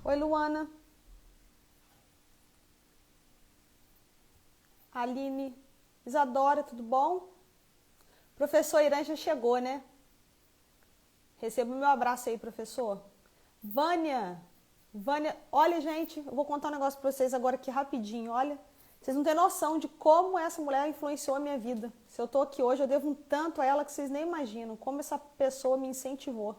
Oi, Luana. Aline. Isadora, tudo bom? Professor Irã já chegou, né? Receba o meu abraço aí, professor. Vânia. Vânia, olha, gente, eu vou contar um negócio pra vocês agora aqui rapidinho. Olha, vocês não têm noção de como essa mulher influenciou a minha vida. Se eu tô aqui hoje, eu devo um tanto a ela que vocês nem imaginam. Como essa pessoa me incentivou.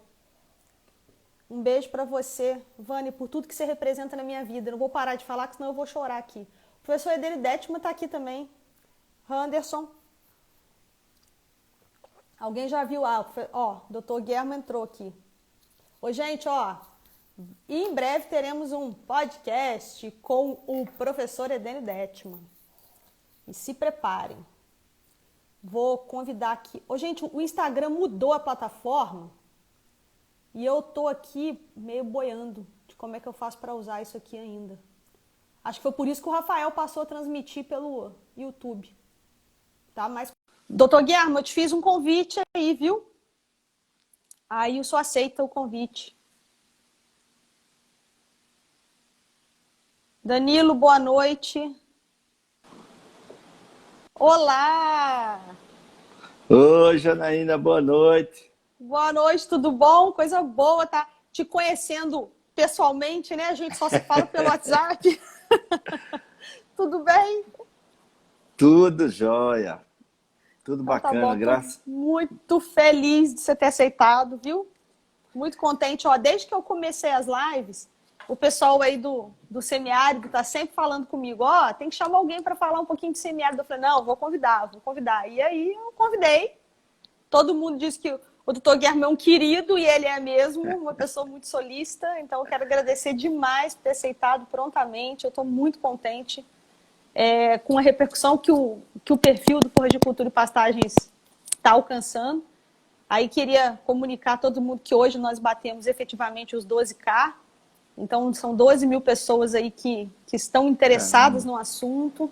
Um beijo pra você, Vânia, por tudo que você representa na minha vida. Eu não vou parar de falar, que senão eu vou chorar aqui. O professor Edene Detman tá aqui também. Anderson. Alguém já viu? Ó, doutor Guilherme entrou aqui. Ô, gente, ó, em breve teremos um podcast com o professor Edene Detman. E se preparem. Vou convidar aqui. Ô, gente, o Instagram mudou a plataforma e eu tô aqui meio boiando de como é que eu faço para usar isso aqui ainda. Acho que foi por isso que o Rafael passou a transmitir pelo YouTube. Tá? Mas, doutor Guilherme, eu te fiz um convite aí, viu? Aí o senhor aceita o convite. Danilo, boa noite. Olá! Oi, Janaína, boa noite. Boa noite, tudo bom? Coisa boa, tá te conhecendo pessoalmente, né? A gente só se fala pelo WhatsApp. Tudo bem? Tudo jóia, tudo Então tá bom, bacana, tô graças. muito feliz de você ter aceitado, viu? Muito contente. Ó, desde que eu comecei as lives, o pessoal aí do semiárido tá sempre falando comigo, ó, tem que chamar alguém para falar um pouquinho de semiárido. Eu falei, não, vou convidar. E aí eu convidei. Todo mundo diz que o doutor Guilherme é um querido e ele é mesmo uma pessoa muito solícita. Então eu quero agradecer demais por ter aceitado prontamente. Eu estou muito contente com a repercussão que o perfil do Forra de Cultura e Pastagens está alcançando. Aí queria comunicar a todo mundo que hoje nós batemos efetivamente os 12K. Então são 12 mil pessoas aí que estão interessadas Caramba. no assunto.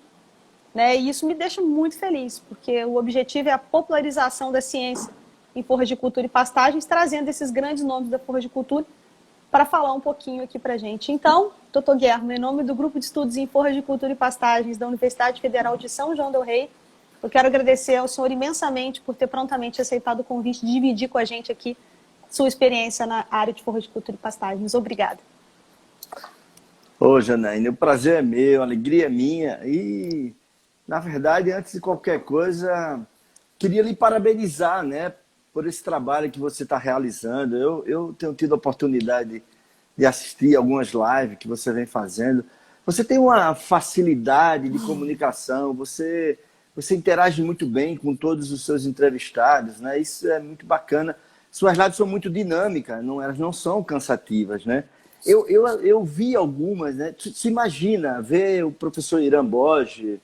Né? E isso me deixa muito feliz, porque o objetivo é a popularização da ciência em Forra de Cultura e Pastagens, trazendo esses grandes nomes da Forra de Cultura para falar um pouquinho aqui para a gente. Então, doutor Guilherme, em nome do Grupo de Estudos em Forra de Cultura e Pastagens da Universidade Federal de São João del Rei, eu quero agradecer ao senhor imensamente por ter prontamente aceitado o convite de dividir com a gente aqui sua experiência na área de Forra de Cultura e Pastagens. Obrigada. Ô, Janaína, o prazer é meu, a alegria é minha. E, na verdade, antes de qualquer coisa, queria lhe parabenizar, né, por esse trabalho que você está realizando. Eu tenho tido a oportunidade de assistir algumas lives que você vem fazendo. Você tem uma facilidade de comunicação, você interage muito bem com todos os seus entrevistados, né? Isso é muito bacana. Suas lives são muito dinâmicas, não, elas não são cansativas, né? Eu vi algumas, né? Se imagina ver o professor Irã Borges,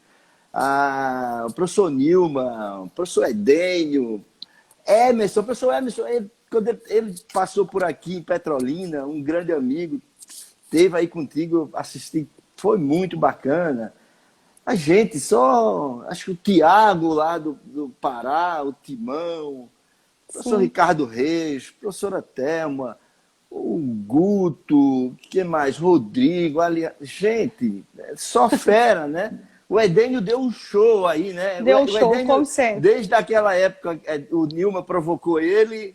o professor Nilma, o professor Edênio, Emerson, o professor Emerson, quando ele passou por aqui em Petrolina, um grande amigo, esteve aí contigo, eu assisti, foi muito bacana. A gente só, acho que o Tiago lá do Pará, o Timão, o professor Sim. Ricardo Reis, a professora Thelma, o Guto, que mais? Rodrigo, ali, gente, só fera, né? O Edênio deu um show aí, né? Deu um O show, como Edênio, sempre. desde aquela época, o Nilma provocou ele,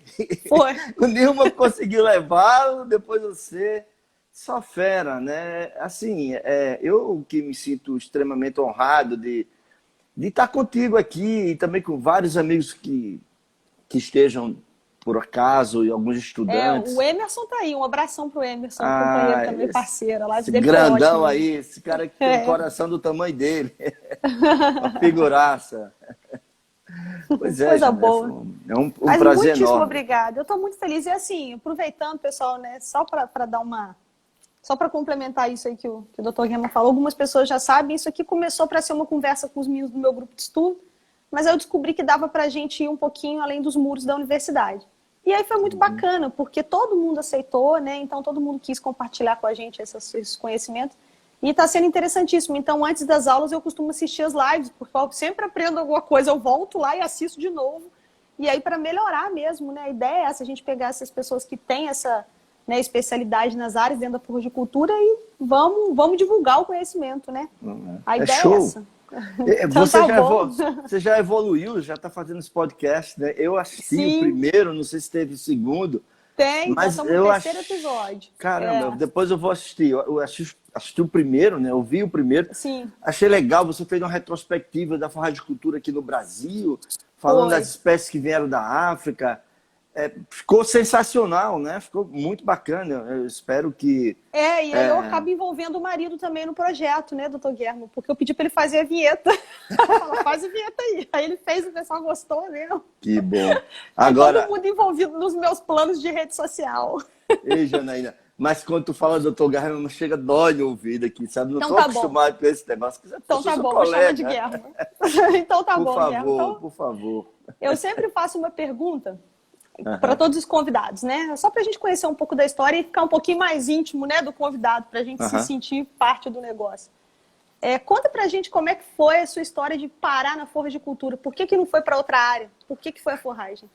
Foi. o Nilma conseguiu levá-lo, depois você, só fera, né? Assim, eu que me sinto extremamente honrado de estar contigo aqui e também com vários amigos que estejam por acaso e alguns O estudantes. Emerson tá aí, um abração pro Emerson, companheiro Ah, também, parceiro. A live esse dele foi grandão ótima, né? aí, esse cara que tem um É. coração do tamanho dele. Uma figuraça. Pois é, Coisa Jana, boa. um Mas prazer muitíssimo enorme. obrigada. Eu tô muito feliz. E assim, aproveitando, pessoal, né, só para dar uma. Só para complementar isso aí que o Dr. Guilherme falou, algumas pessoas já sabem, isso aqui começou para ser uma conversa com os meninos do meu grupo de estudo, mas eu descobri que dava para a gente ir um pouquinho além dos muros da universidade. E aí foi muito bacana, porque todo mundo aceitou, né? Então todo mundo quis compartilhar com a gente esses conhecimentos. E está sendo interessantíssimo. Então, antes das aulas, eu costumo assistir as lives, porque eu sempre aprendo alguma coisa, eu volto lá e assisto de novo. E aí, para melhorar mesmo, né? A ideia é essa, a gente pegar essas pessoas que têm né, especialidade nas áreas dentro da floricultura e vamos divulgar o conhecimento, né? A ideia show. é essa. Então, Você já evoluiu, já está fazendo esse podcast, né? Eu assisti Sim. o primeiro, não sei se teve o segundo. Tem, mas já estamos no terceiro episódio. Caramba, depois eu vou assistir. Eu assisti o primeiro, né? Eu vi o primeiro. Sim. Achei legal, você fez uma retrospectiva da forragicultura aqui no Brasil, falando das espécies que vieram da África. Ficou sensacional, né? Ficou muito bacana. Eu espero que... E aí eu acabo envolvendo o marido também no projeto, né, doutor Guilherme? Porque eu pedi para ele fazer a vinheta. Faz a vinheta aí. Aí ele fez, o pessoal gostou mesmo. Que bom. Agora... Todo mundo envolvido nos meus planos de rede social. Ei, Janaína, mas quando tu fala doutor Guilherme, chega dói no ouvido aqui, sabe? Não então, tô acostumado com esse negócio. Então tá bom, vou chamar de Guilherme. Então tá bom, Guilherme. Então, por favor. Eu sempre faço uma pergunta para todos os convidados, né? Só para a gente conhecer um pouco da história e ficar um pouquinho mais íntimo, né, do convidado, para a gente se sentir parte do negócio. Conta para a gente como é que foi a sua história de parar na forragicultura. Por que não foi para outra área? Por que foi a forragem?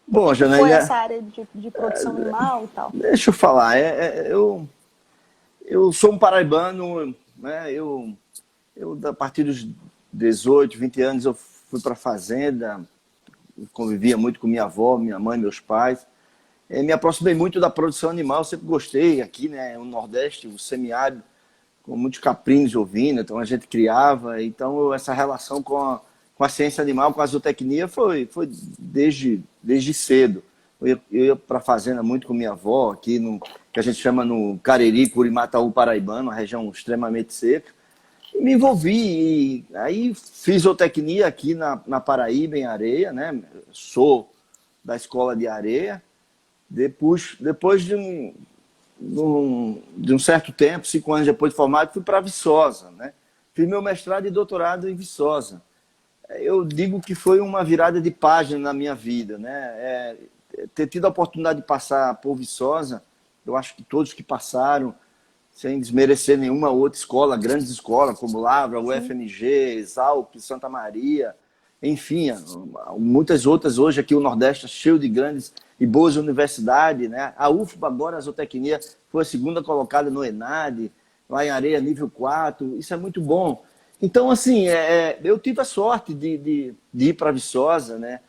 Bom, Janaína... Foi essa área de produção animal e tal? Deixa eu falar. Eu sou um paraibano, né? Eu, a partir dos 18, 20 anos, eu fui para a fazenda, convivia muito com minha avó, minha mãe, meus pais. Me aproximei muito da produção animal, sempre gostei aqui, né? No Nordeste, o semiárido, com muitos caprinos e ovinos, então a gente criava. Então, essa relação com a ciência animal, com a zootecnia, foi desde cedo. Eu ia para a fazenda muito com minha avó, aqui que a gente chama no Cariri, Curimataú Paraibano, uma região extremamente seca. E me envolvi, e aí fiz zootecnia aqui na Paraíba, em Areia, né? Sou da escola de Areia. Depois de um certo tempo, 5 anos depois de formado, fui para Viçosa, né? Fiz meu mestrado e doutorado em Viçosa. Eu digo que foi uma virada de página na minha vida, né? Ter tido a oportunidade de passar por Viçosa, eu acho que todos que passaram, sem desmerecer nenhuma outra escola, grandes escolas como Lavra, UFMG, Exalc, Santa Maria, enfim, muitas outras. Hoje aqui o Nordeste é cheio de grandes e boas universidades, né? A UFBA agora, a zootecnia, foi a segunda colocada no ENAD, lá em Areia, nível 4, isso é muito bom. Então, assim, eu tive a sorte de ir para Viçosa, né?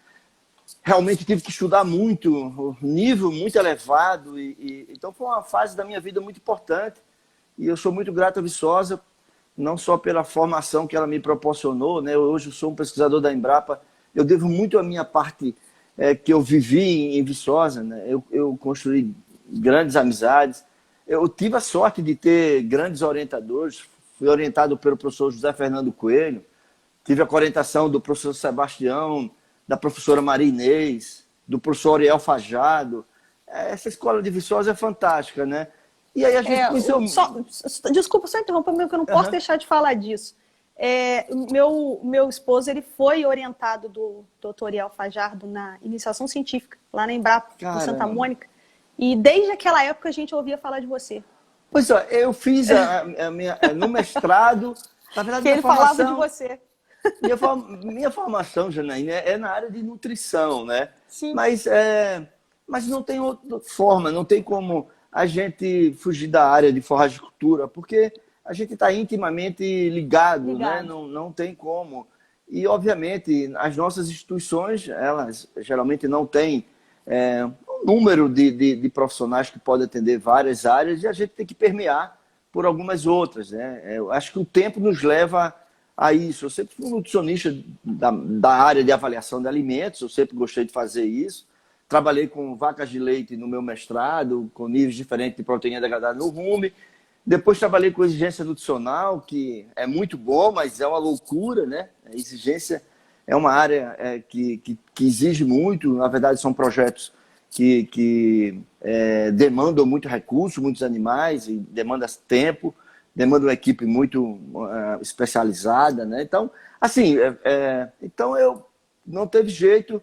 Realmente tive que estudar muito, um nível muito elevado, então foi uma fase da minha vida muito importante. E eu sou muito grato à Viçosa, não só pela formação que ela me proporcionou, né? Hoje eu sou um pesquisador da Embrapa, eu devo muito à minha parte que eu vivi em Viçosa, né? Eu construí grandes amizades, eu tive a sorte de ter grandes orientadores, fui orientado pelo professor José Fernando Coelho, tive a orientação do professor Sebastião, da professora Maria Inês, do professor Ariel Fajado. Essa escola de Viçosa é fantástica, né? E aí a gente conheceu... Desculpa, só interromper, porque eu não posso deixar de falar disso. Meu esposo, ele foi orientado do doutor Ariel Fajardo na iniciação científica, lá na Embrapa, em Santa Mônica. E desde aquela época a gente ouvia falar de você. Pois é, eu fiz no mestrado... Na verdade, que ele falava de você. Minha formação, Janaína, é na área de nutrição, né? Sim. Mas não tem outra forma, não tem como a gente fugir da área de forragicultura, porque a gente está intimamente ligado, né? Não tem como. E, obviamente, as nossas instituições, elas geralmente não têm um número de profissionais que podem atender várias áreas, e a gente tem que permear por algumas outras, né? Eu acho que o tempo nos leva a isso. Eu sempre fui um nutricionista da área de avaliação de alimentos, eu sempre gostei de fazer isso. Trabalhei com vacas de leite no meu mestrado, com níveis diferentes de proteína degradada no rume. Depois trabalhei com exigência nutricional, que é muito bom, mas é uma loucura, né? A exigência é uma área que exige muito. Na verdade, são projetos que demandam muito recurso, muitos animais, e demanda tempo, demanda uma equipe muito especializada, né? Então, assim, então eu não teve jeito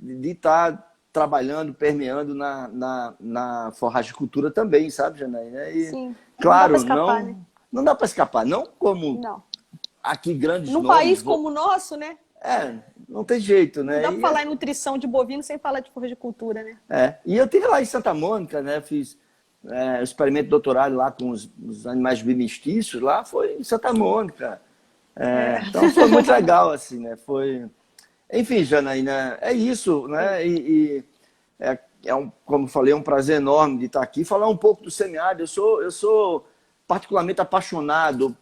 de estar trabalhando, permeando na forragicultura também, sabe, Janaína? E, sim. Claro, né? não dá para escapar, não como aqui grandes Num nomes. país como o nosso, né? não tem jeito, Não né? dá para falar em nutrição de bovino sem falar de floricultura, né? E eu estive lá em Santa Mônica, né? Fiz experimento de doutorado lá com os animais bimestícios, lá foi em Santa Mônica. Então foi muito legal, assim, né? Enfim, Janaína, é isso, né? Como eu falei, é um prazer enorme de estar aqui. Falar um pouco do semiárido. Eu sou particularmente apaixonado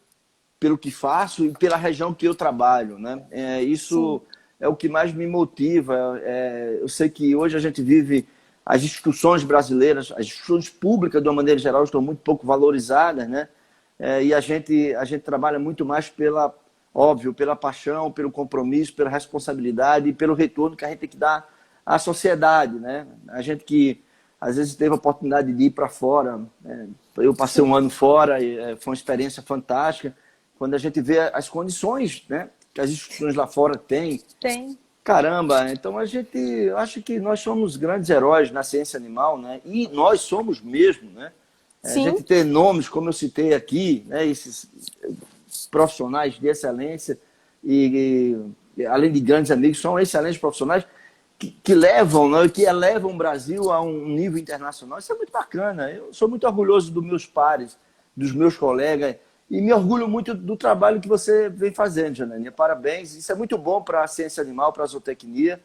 pelo que faço e pela região que eu trabalho, né? Isso é o que mais me motiva. Eu sei que hoje a gente vive as instituições brasileiras, as instituições públicas, de uma maneira geral, estão muito pouco valorizadas, né? E a gente trabalha muito mais pela paixão, pelo compromisso, pela responsabilidade e pelo retorno que a gente tem que dar à sociedade, né? A gente que às vezes teve a oportunidade de ir para fora, eu passei um ano fora e foi uma experiência fantástica. Quando a gente vê as condições, né, que as instituições lá fora têm, caramba, então eu acho que nós somos grandes heróis na ciência animal, né? E nós somos mesmo, né? A gente ter nomes, como eu citei aqui, né, esses profissionais de excelência e além de grandes amigos, são excelentes profissionais que levam, né, que elevam o Brasil a um nível internacional. Isso é muito bacana. Eu sou muito orgulhoso dos meus pares, dos meus colegas, e me orgulho muito do trabalho que você vem fazendo, Janaína. Parabéns. Isso é muito bom para a ciência animal, para a zootecnia.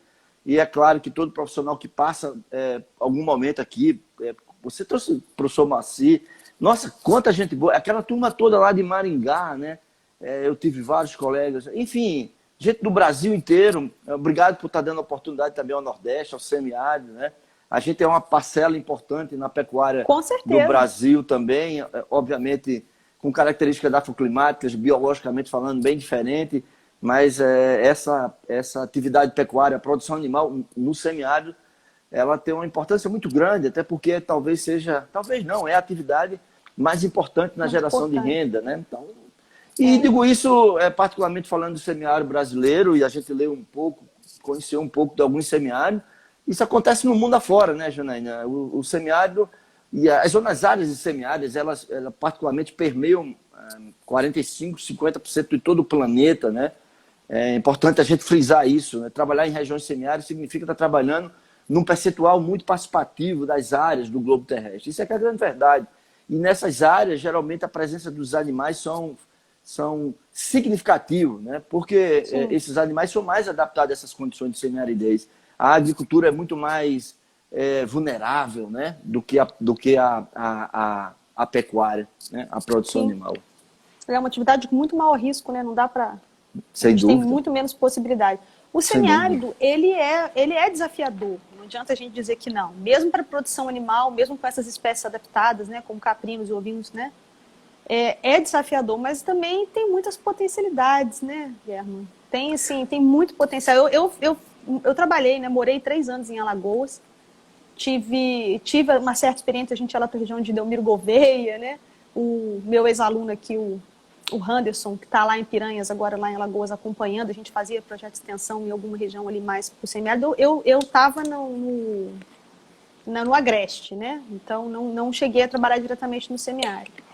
E é claro que todo profissional que passa algum momento aqui, você trouxe o professor Maci, nossa, quanta gente boa. Aquela turma toda lá de Maringá, né? Eu tive vários colegas. Enfim, gente do Brasil inteiro. Obrigado por estar dando oportunidade também ao Nordeste, ao semiárido, né? A gente é uma parcela importante na pecuária do Brasil também, obviamente com características dafoclimáticas, biologicamente falando, bem diferente, mas essa atividade pecuária, a produção animal no semiárido, ela tem uma importância muito grande, até porque talvez não, é a atividade mais importante na geração de renda, né? Então, digo isso particularmente falando do semiárido brasileiro, e a gente leu um pouco, conheceu um pouco de alguns semiáridos. Isso acontece no mundo afora, né, Janaína? O semiárido e as zonas áreas de semiáridas, elas particularmente permeiam 45%, 50% de todo o planeta, né? É importante a gente frisar isso, né? Trabalhar em regiões semiáridas significa estar trabalhando num percentual muito participativo das áreas do globo terrestre. Isso é que é a grande verdade. E nessas áreas, geralmente, a presença dos animais são significativos, né? Porque esses animais são mais adaptados a essas condições de semiaridez. A agricultura é muito mais vulnerável, né? do que a pecuária, né? A produção animal. É uma atividade com muito maior risco, né? Não dá para... Sem dúvida. Tem muito menos possibilidade. O semiárido, ele é desafiador. Não adianta a gente dizer que não. Mesmo para a produção animal, mesmo com essas espécies adaptadas, né? Como caprinos e ovinos, né? É desafiador, mas também tem muitas potencialidades, né, Guilherme? Tem muito potencial. Eu trabalhei, né? Morei 3 anos em Alagoas. Tive uma certa experiência, a gente ia lá para a região de Delmiro Gouveia, né? O meu ex-aluno aqui, o Henderson, que está lá em Piranhas, agora lá em Alagoas, acompanhando. A gente fazia projeto de extensão em alguma região ali mais para o semiárido. Eu estava no Agreste, né? Então, não cheguei a trabalhar diretamente no semiárido.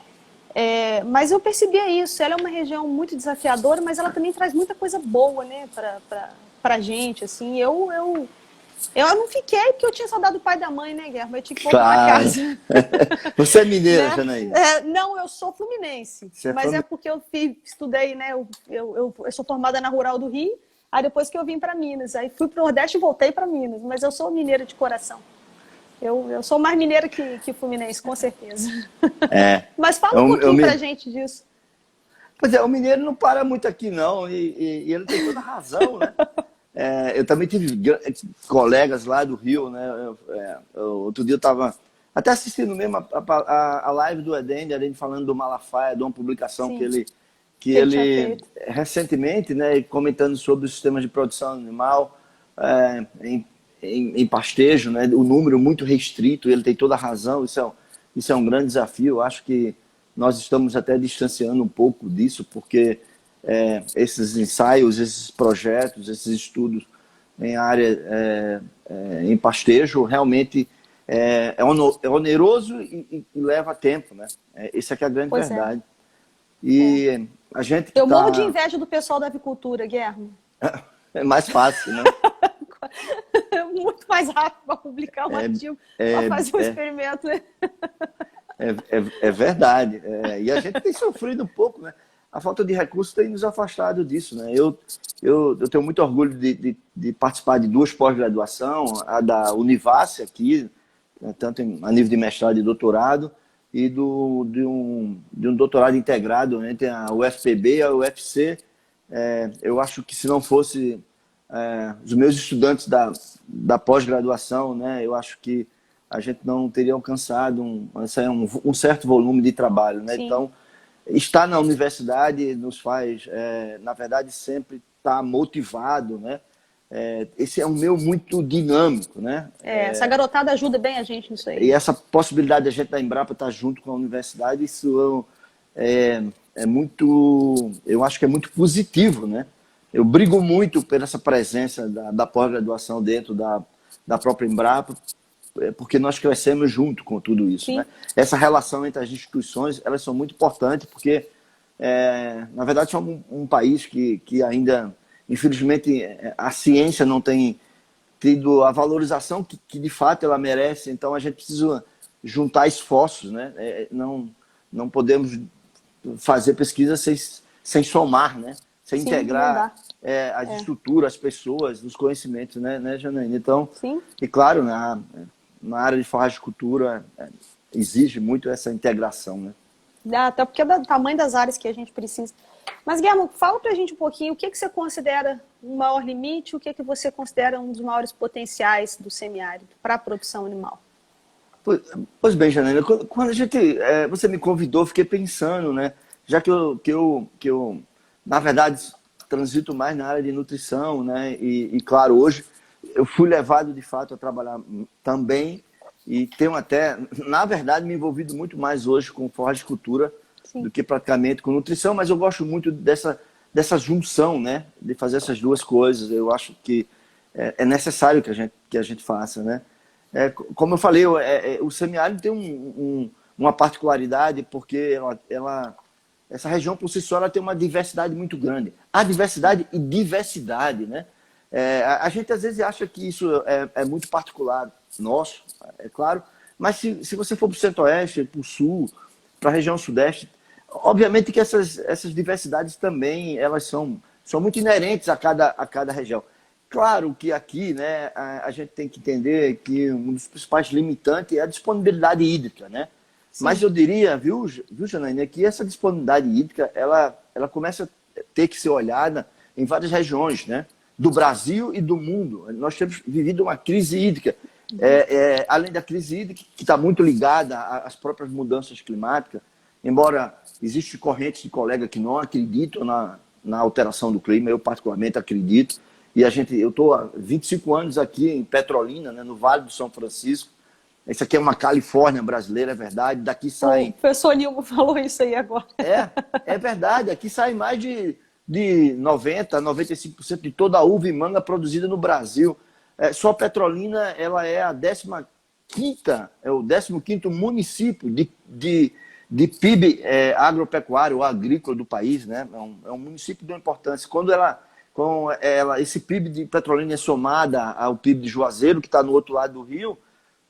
Mas eu percebia isso. Ela é uma região muito desafiadora, mas ela também traz muita coisa boa, né? Para a gente, assim. Eu não fiquei porque eu tinha saudade do pai e da mãe, né, Guilherme? Eu tinha que voltar para casa. Você é mineira, né? Janaína? Não, eu sou fluminense. Mas é porque eu estudei, né? Eu sou formada na Rural do Rio. Aí depois que eu vim para Minas. Aí fui para o Nordeste e voltei para Minas. Mas eu sou mineira de coração. Eu sou mais mineira que fluminense, com certeza. Mas fala um pouquinho pra gente disso. Pois o mineiro não para muito aqui, não. E ele tem toda a razão, né? Eu também tive colegas lá do Rio, né? Outro dia eu estava até assistindo mesmo a live do Edem falando do Malafaia, de uma publicação que ele recentemente, né, comentando sobre os sistemas de produção animal em pastejo, né, o número muito restrito, ele tem toda a razão, isso é um grande desafio. Eu acho que nós estamos até distanciando um pouco disso, porque esses ensaios, esses projetos, esses estudos em área em pastejo realmente é oneroso e leva tempo, né? Essa é a grande verdade. E a gente eu morro de inveja do pessoal da avicultura, Guilherme. É mais fácil, né? Muito mais rápido para publicar um artigo, para fazer um experimento, né? É verdade. E a gente tem sofrido um pouco, né? A falta de recursos tem nos afastado disso, né? Eu tenho muito orgulho de participar de duas pós-graduação, a da Univasf aqui, né, tanto a nível de mestrado e doutorado, e de um doutorado integrado entre a UFPB e a UFC. Eu acho que se não fosse os meus estudantes da pós-graduação, né, eu acho que a gente não teria alcançado um certo volume de trabalho, né? Sim. Então, estar na universidade nos faz, na verdade, sempre estar motivado, né? Esse é um meio muito dinâmico, né? Essa garotada ajuda bem a gente nisso aí. E essa possibilidade de a gente da Embrapa estar junto com a universidade, isso é muito, eu acho que é muito positivo, né? Eu brigo muito por essa presença da pós-graduação dentro da própria Embrapa, porque nós crescemos junto com tudo isso, né? Essa relação entre as instituições, elas são muito importantes, porque, na verdade, somos um país que ainda, infelizmente, a ciência não tem tido a valorização que de fato ela merece, então a gente precisa juntar esforços, né? Não podemos fazer pesquisa sem somar, né? Sem integrar as estruturas, as pessoas, os conhecimentos, né, Janaína? Então, e claro, na área de forragicultura exige muito essa integração, né? Até porque é do tamanho das áreas que a gente precisa. Mas, Guilherme, fala pra gente um pouquinho o que você considera um maior limite, o que você considera um dos maiores potenciais do semiárido para a produção animal. Pois bem, Janaína, quando você me convidou, fiquei pensando, né? Já que eu na verdade, transito mais na área de nutrição, né? E claro, hoje eu fui levado de fato a trabalhar também e tenho até, na verdade, me envolvido muito mais hoje com forragicultura do que praticamente com nutrição, mas eu gosto muito dessa junção, né? De fazer essas duas coisas. Eu acho que é necessário que a gente faça, né? Como eu falei, o semiárido tem uma particularidade porque essa região por si só ela tem uma diversidade muito grande. Há diversidade e diversidade, né? A gente às vezes acha que isso é muito particular nosso, é claro, mas se você for para o centro-oeste, para o sul, para a região sudeste, obviamente que essas diversidades também elas são muito inerentes a cada região. Claro que aqui, né, a gente tem que entender que um dos principais limitantes é a disponibilidade hídrica, né? Sim. Mas eu diria, viu, Janaína, que essa disponibilidade hídrica ela começa a ter que ser olhada em várias regiões, né? Do Brasil e do mundo. Nós temos vivido uma crise hídrica. Além da crise hídrica, que está muito ligada às próprias mudanças climáticas, embora existam correntes de colegas que não acreditam na alteração do clima, eu particularmente acredito. E eu estou há 25 anos aqui em Petrolina, né, no Vale do São Francisco. Isso aqui é uma Califórnia brasileira, é verdade. Daqui saem... O professor Nilma falou isso aí agora. É verdade. Aqui sai mais de 90%, 95% de toda a uva e manga produzida no Brasil. Só Petrolina ela é a 15ª, o 15º município de PIB agropecuário ou agrícola do país, né? É um município de uma importância. Quando esse PIB de Petrolina é somada ao PIB de Juazeiro, que está no outro lado do rio,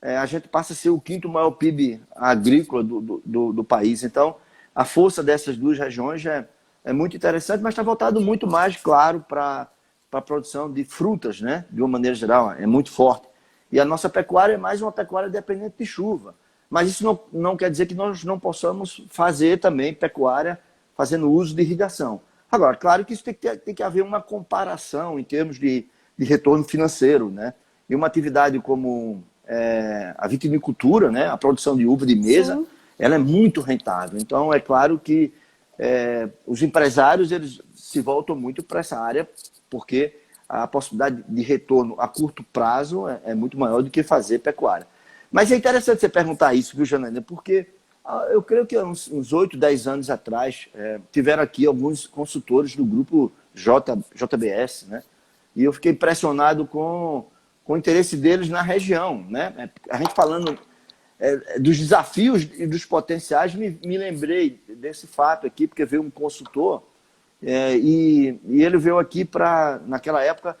a gente passa a ser o 5º maior PIB agrícola do país. Então, a força dessas duas regiões é muito interessante, mas está voltado muito mais, claro, para a produção de frutas, né? De uma maneira geral, é muito forte. E a nossa pecuária é mais uma pecuária dependente de chuva. Mas isso não quer dizer que nós não possamos fazer também pecuária fazendo uso de irrigação. Agora, claro que isso tem que haver uma comparação em termos de retorno financeiro, né? E uma atividade como a vitinicultura, né? A produção de uva de mesa, sim, ela é muito rentável. Então, é claro que os empresários eles se voltam muito para essa área, porque a possibilidade de retorno a curto prazo é muito maior do que fazer pecuária. Mas é interessante você perguntar isso, viu, Janaína? Porque eu creio que uns 8, 10 anos atrás tiveram aqui alguns consultores do grupo JBS, né? E eu fiquei impressionado com o interesse deles na região, né? A gente falando dos desafios e dos potenciais, me lembrei desse fato aqui, porque veio um consultor E ele veio aqui para, naquela época,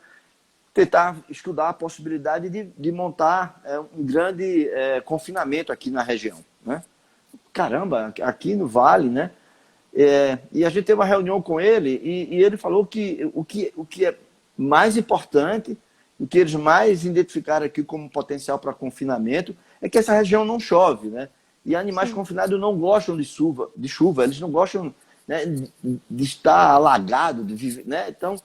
tentar estudar a possibilidade de montar um grande confinamento aqui na região, né? Caramba, aqui no Vale, né? E a gente teve uma reunião com ele e ele falou que o que é mais importante, o que eles mais identificaram aqui como potencial para confinamento é que essa região não chove, né? E animais confinados não gostam de chuva, eles não gostam, né, de estar alagado, de viver, né? Então,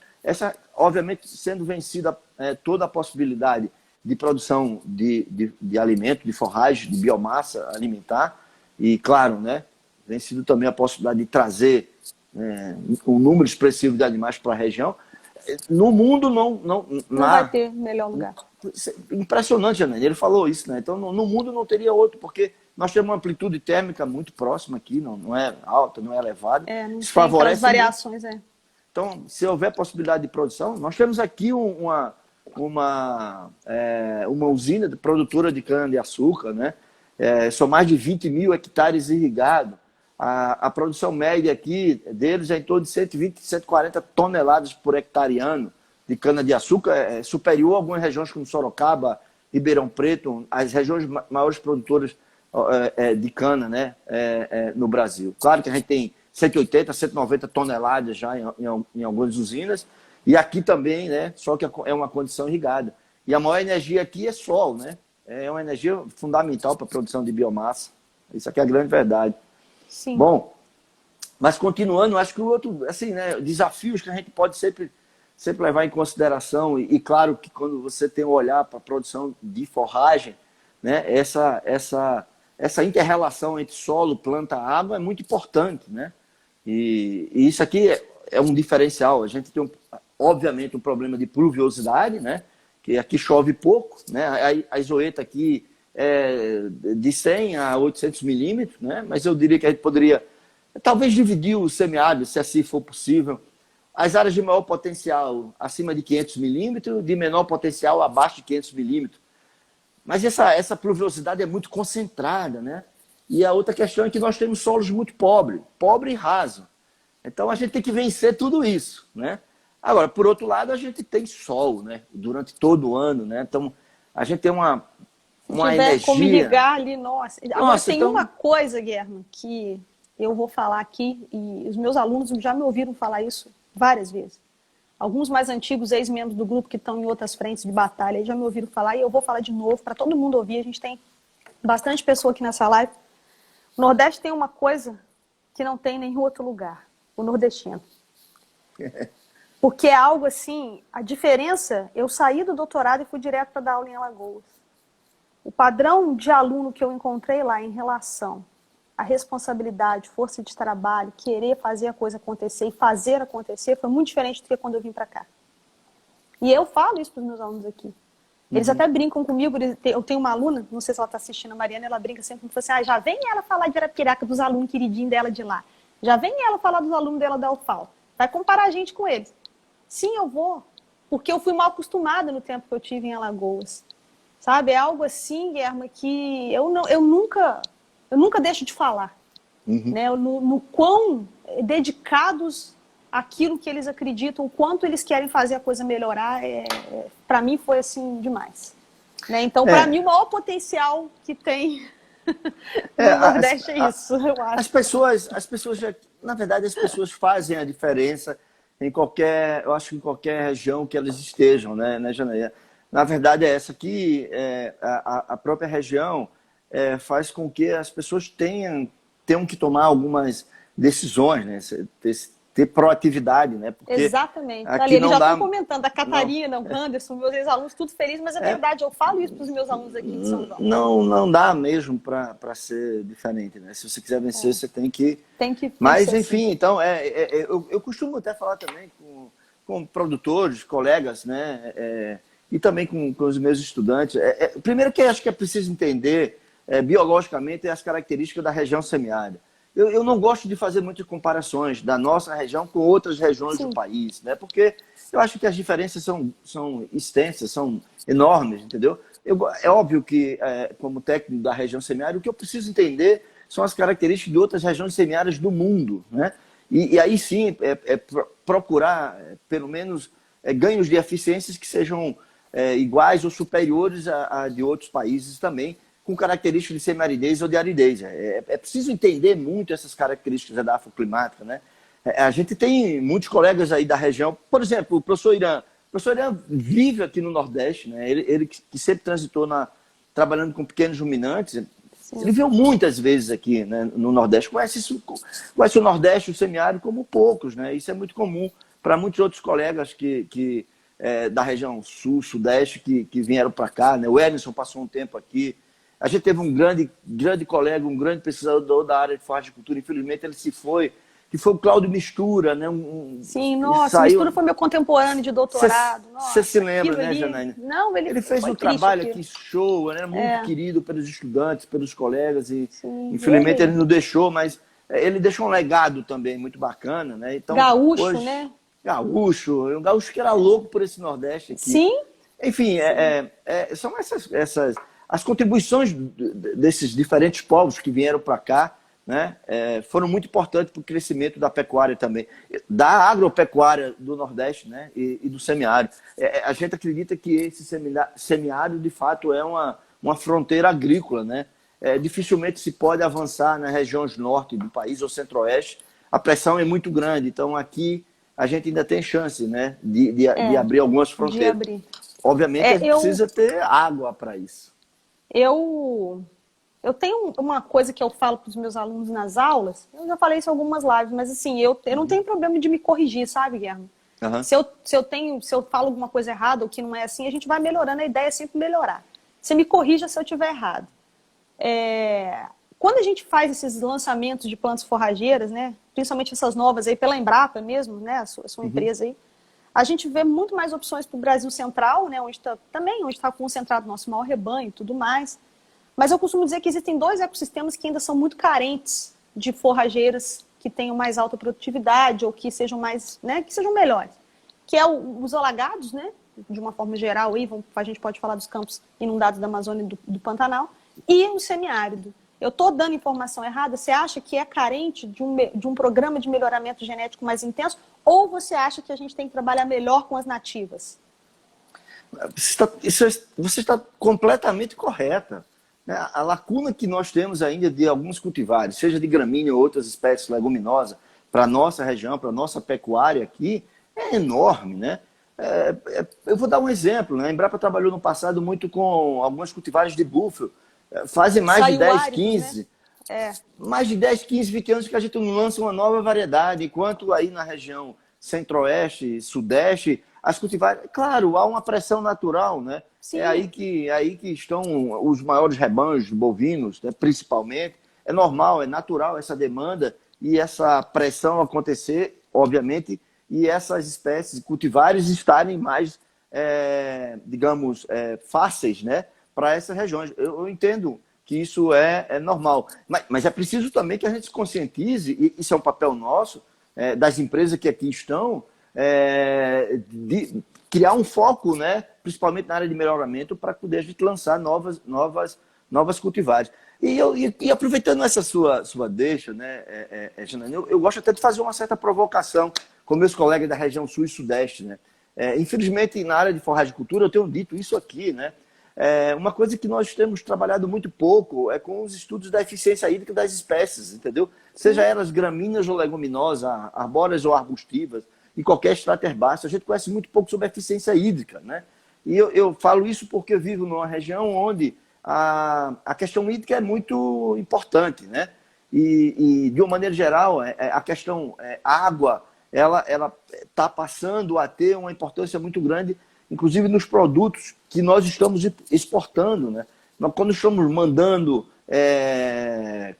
obviamente, sendo vencida toda a possibilidade de produção de alimento, de forragem, de biomassa alimentar, e, claro, né, vencido também a possibilidade de trazer um número expressivo de animais para a região, no mundo não vai ter melhor lugar. Impressionante, Janaína, ele falou isso, né? Então, no mundo não teria outro, porque nós temos uma amplitude térmica muito próxima aqui, não é alta, não é elevada. Não isso favorece variações, Então, se houver possibilidade de produção, nós temos aqui uma usina produtora de cana-de-açúcar, né? São mais de 20 mil hectares irrigados. A produção média aqui deles é em torno de 120, 140 toneladas por hectare ano de cana-de-açúcar, superior a algumas regiões como Sorocaba, Ribeirão Preto, as regiões maiores produtoras de cana, né, no Brasil. Claro que a gente tem 180, 190 toneladas já em algumas usinas, e aqui também, né, só que é uma condição irrigada. E a maior energia aqui é sol, né? É uma energia fundamental para a produção de biomassa. Isso aqui é a grande verdade. Sim. Bom, mas continuando, acho que o outro, assim, né, desafios que a gente pode sempre levar em consideração, e claro que quando você tem um olhar para a produção de forragem, né, essa inter-relação entre solo, planta, água é muito importante, né? E isso aqui é um diferencial. A gente tem, obviamente, um problema de pluviosidade, né? Que aqui chove pouco, né? A isoeta aqui é de 100 a 800 milímetros, né? Mas eu diria que a gente poderia talvez dividir o semiárido, se assim for possível. As áreas de maior potencial acima de 500 milímetros, de menor potencial abaixo de 500 milímetros. Mas essa pluviosidade é muito concentrada, né? E a outra questão é que nós temos solos muito pobres, pobre e raso. Então a gente tem que vencer tudo isso, né? Agora, por outro lado, a gente tem sol, né? Durante todo o ano, né? Então a gente tem uma energia. Como irrigar ali, nossa. Agora, tem então... uma coisa, Guilherme, que eu vou falar aqui, e os meus alunos já me ouviram falar isso várias vezes. Alguns mais antigos ex-membros do grupo que estão em outras frentes de batalha já me ouviram falar, e eu vou falar de novo para todo mundo ouvir. A gente tem bastante pessoa aqui nessa live. O Nordeste tem uma coisa que não tem em nenhum outro lugar, o nordestino. Porque é algo assim, a diferença, eu saí do doutorado e fui direto para dar aula em Alagoas. O padrão de aluno que eu encontrei lá em relação à responsabilidade, força de trabalho, querer fazer a coisa acontecer e fazer acontecer foi muito diferente do que quando eu vim para cá. E eu falo isso para os meus alunos aqui. Eles até brincam comigo, eu tenho uma aluna, não sei se ela está assistindo, a Mariana, ela brinca sempre, assim, já vem ela falar de Arapiraca, dos alunos queridinhos dela de lá. Já vem ela falar dos alunos dela da UFAL. Vai comparar a gente com eles. Sim, eu vou. Porque eu fui mal acostumada no tempo que eu tive em Alagoas. Sabe? É algo assim, Guilherme, que eu nunca deixo de falar. Né? No quão dedicados àquilo que eles acreditam, o quanto eles querem fazer a coisa melhorar, para mim foi assim demais. Né? Então, para mim, o maior potencial que tem no Nordeste é isso, eu acho. As pessoas já, na verdade, as pessoas fazem a diferença eu acho que em qualquer região que elas estejam, né, Janaína? Na verdade, é essa aqui, a própria região faz com que as pessoas tenham que tomar algumas decisões, né? Ter proatividade, né? Porque exatamente. Aqui ali, eles já estão dá... comentando, a Catarina, o Anderson, meus ex-alunos, tudo felizes, mas é verdade, eu falo isso para os meus alunos aqui de São João. Não dá mesmo para ser diferente, né? Se você quiser vencer, você tem que... Mas, enfim, assim. então, eu costumo até falar também com produtores, colegas, né? E também com os meus estudantes. Primeiro que acho que é preciso entender biologicamente as características da região semiárida. Eu não gosto de fazer muitas comparações da nossa região com outras regiões do país, né? Porque eu acho que as diferenças são extensas, são enormes, entendeu? É óbvio que, como técnico da região semiárida, o que eu preciso entender são as características de outras regiões semiáridas do mundo, né? E aí sim, procurar, pelo menos, ganhos de eficiências que sejam iguais ou superiores a de outros países também, com características de semiaridez ou de aridez. É preciso entender muito essas características da afroclimática, né? A gente tem muitos colegas aí da região, por exemplo, o professor Irã. O professor Irã vive aqui no Nordeste, né? Ele que sempre transitou trabalhando com pequenos ruminantes. Sim. Ele veio muitas vezes aqui, né, no Nordeste. Conhece o Nordeste, o semiárido, como poucos, né? Isso é muito comum para muitos outros colegas da região Sul, Sudeste, que vieram para cá, né? O Emerson passou um tempo aqui. A gente teve um grande colega, um grande pesquisador da área de forragem de cultura, infelizmente ele se foi, que foi o Cláudio Mistura, né? Sim, nossa, Mistura foi meu contemporâneo de doutorado. Você se lembra, né, Janaína? Não, ele fez um trabalho aqui, show, né? Muito querido pelos estudantes, pelos colegas, e sim, infelizmente ele não deixou, mas ele deixou um legado também muito bacana, né? Então, gaúcho, hoje, né? Um gaúcho que era louco por esse Nordeste aqui. Sim. Enfim, são essas as contribuições desses diferentes povos que vieram para cá, né, foram muito importantes para o crescimento da pecuária também, da agropecuária do Nordeste, né, e do semiárido. A gente acredita que esse semiárido, de fato, é uma fronteira agrícola, né? Dificilmente se pode avançar nas regiões norte do país ou centro-oeste. A pressão é muito grande, então aqui a gente ainda tem chance, né, de abrir algumas fronteiras. Obviamente, a gente precisa ter água para isso. Eu tenho uma coisa que eu falo para os meus alunos nas aulas, eu já falei isso em algumas lives, mas assim, eu não tenho problema de me corrigir, sabe, Guilherme? Uhum. Se eu falo alguma coisa errada ou que não é assim, a gente vai melhorando, a ideia é sempre melhorar. Você me corrija se eu estiver errado. Quando a gente faz esses lançamentos de plantas forrageiras, né, principalmente essas novas aí, pela Embrapa mesmo, né, a sua empresa aí, a gente vê muito mais opções para o Brasil Central, né, onde está concentrado o nosso maior rebanho e tudo mais. Mas eu costumo dizer que existem 2 ecossistemas que ainda são muito carentes de forrageiras que tenham mais alta produtividade ou que sejam mais, né, que sejam melhores. Que é os alagados, né, de uma forma geral, aí, a gente pode falar dos campos inundados da Amazônia e do Pantanal, e o semiárido. Eu estou dando informação errada? Você acha que é carente de um programa de melhoramento genético mais intenso? Ou você acha que a gente tem que trabalhar melhor com as nativas? Você está completamente correta. A lacuna que nós temos ainda de alguns cultivares, seja de gramínea ou outras espécies leguminosas, para a nossa região, para a nossa pecuária aqui, é enorme, né? Eu vou dar um exemplo, né? A Embrapa trabalhou no passado muito com alguns cultivares de búfalo. Fazem mais de 10, 15, né? Mais de 10, 15, 20 anos que a gente não lança uma nova variedade, enquanto aí na região centro-oeste, sudeste, as cultivares, claro, há uma pressão natural, né? Sim. É aí que estão os maiores rebanhos bovinos, né? Principalmente. É normal, é natural essa demanda e essa pressão acontecer, obviamente, e essas espécies cultivares estarem mais, digamos, fáceis, né, para essas regiões. Eu entendo que isso é normal, mas é preciso também que a gente se conscientize, e isso é um papel nosso, das empresas que aqui estão, de criar um foco, né, principalmente na área de melhoramento, para poder a gente lançar novas cultivares. E aproveitando essa sua deixa, né, Janaína, eu gosto até de fazer uma certa provocação com meus colegas da região sul e sudeste, né? Infelizmente, na área de forragem de cultura, eu tenho dito isso aqui, né? Uma coisa que nós temos trabalhado muito pouco é com os estudos da eficiência hídrica das espécies, entendeu? Seja elas gramíneas ou leguminosas, arbóreas ou arbustivas, e qualquer estrato herbáceo, a gente conhece muito pouco sobre a eficiência hídrica, né? E eu falo isso porque eu vivo numa região onde a questão hídrica é muito importante, né? E de uma maneira geral, a questão água, ela está passando a ter uma importância muito grande, inclusive nos produtos que nós estamos exportando, né? Quando estamos mandando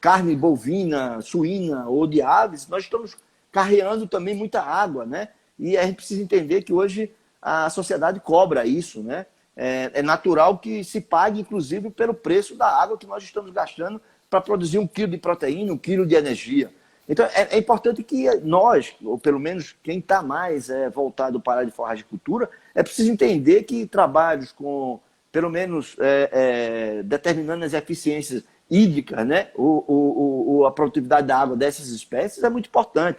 carne bovina, suína ou de aves, nós estamos carreando também muita água, né? E a gente precisa entender que hoje a sociedade cobra isso, né? É natural que se pague, inclusive, pelo preço da água que nós estamos gastando para produzir 1 quilo de proteína, 1 quilo de energia. Então, é importante que nós, ou pelo menos quem está mais voltado para a área de forragem e cultura, é preciso entender que trabalhos com, pelo menos, determinando as eficiências hídricas, né, a produtividade da água dessas espécies é muito importante.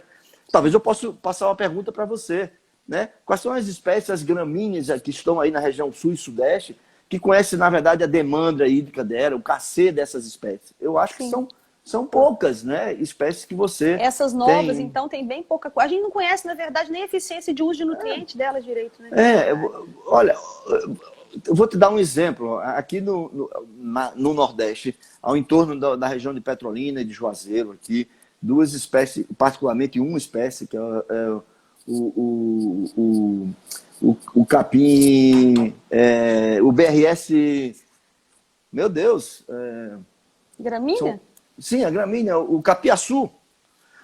talvez eu possa passar uma pergunta para você, né? Quais são as espécies, as gramíneas que estão aí na região sul e sudeste, que conhecem, na verdade, a demanda hídrica dela, o cachê dessas espécies? Eu acho que Sim. são poucas, né? Espécies que você Essas novas, tem... então, tem bem pouca coisa. A gente não conhece, na verdade, nem a eficiência de uso de nutrientes delas direito, né? Olha, eu vou te dar um exemplo. Aqui no Nordeste, ao entorno da região de Petrolina e de Juazeiro, aqui, duas espécies, particularmente uma espécie, que é o capim, o BRS, meu Deus. Gramínea? Sim, a gramínea, o capiaçu.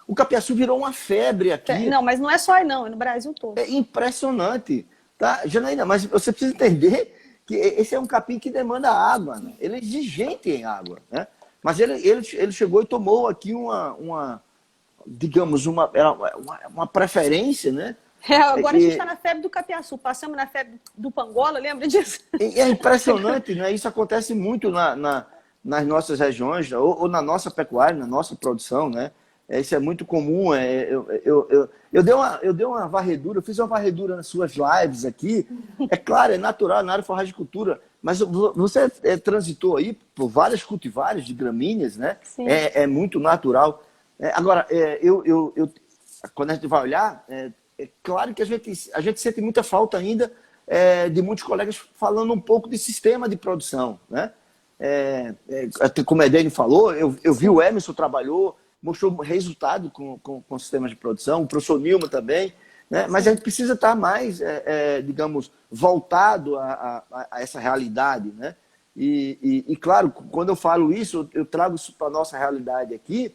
O capiaçu virou uma febre aqui. Não, mas não é só aí não, é no Brasil todo. É impressionante, tá, Janaína? Mas você precisa entender que esse é um capim que demanda água, né? Ele é exigente em água, né? Mas ele chegou e tomou aqui digamos, uma preferência, né? Agora a gente está na febre do capiaçu, passamos na febre do pangola, lembra disso? É impressionante, né? Isso acontece muito nas nossas regiões, ou na nossa pecuária, na nossa produção, né? Isso é muito comum. Eu dei uma varredura, eu fiz uma varredura nas suas lives aqui. É claro, é natural na área de forragicultura, mas você transitou aí por várias cultivares de gramíneas, né? Sim. É muito natural. Agora, quando a gente vai olhar, é claro que a gente sente muita falta ainda de muitos colegas falando um pouco de sistema de produção, né? Como a Edene falou, eu vi o Emerson trabalhou, mostrou resultado com sistemas de produção, o professor Nilma também, né? Mas a gente precisa estar mais, digamos, voltado a essa realidade, né? E, claro, quando eu falo isso, eu trago isso para a nossa realidade aqui,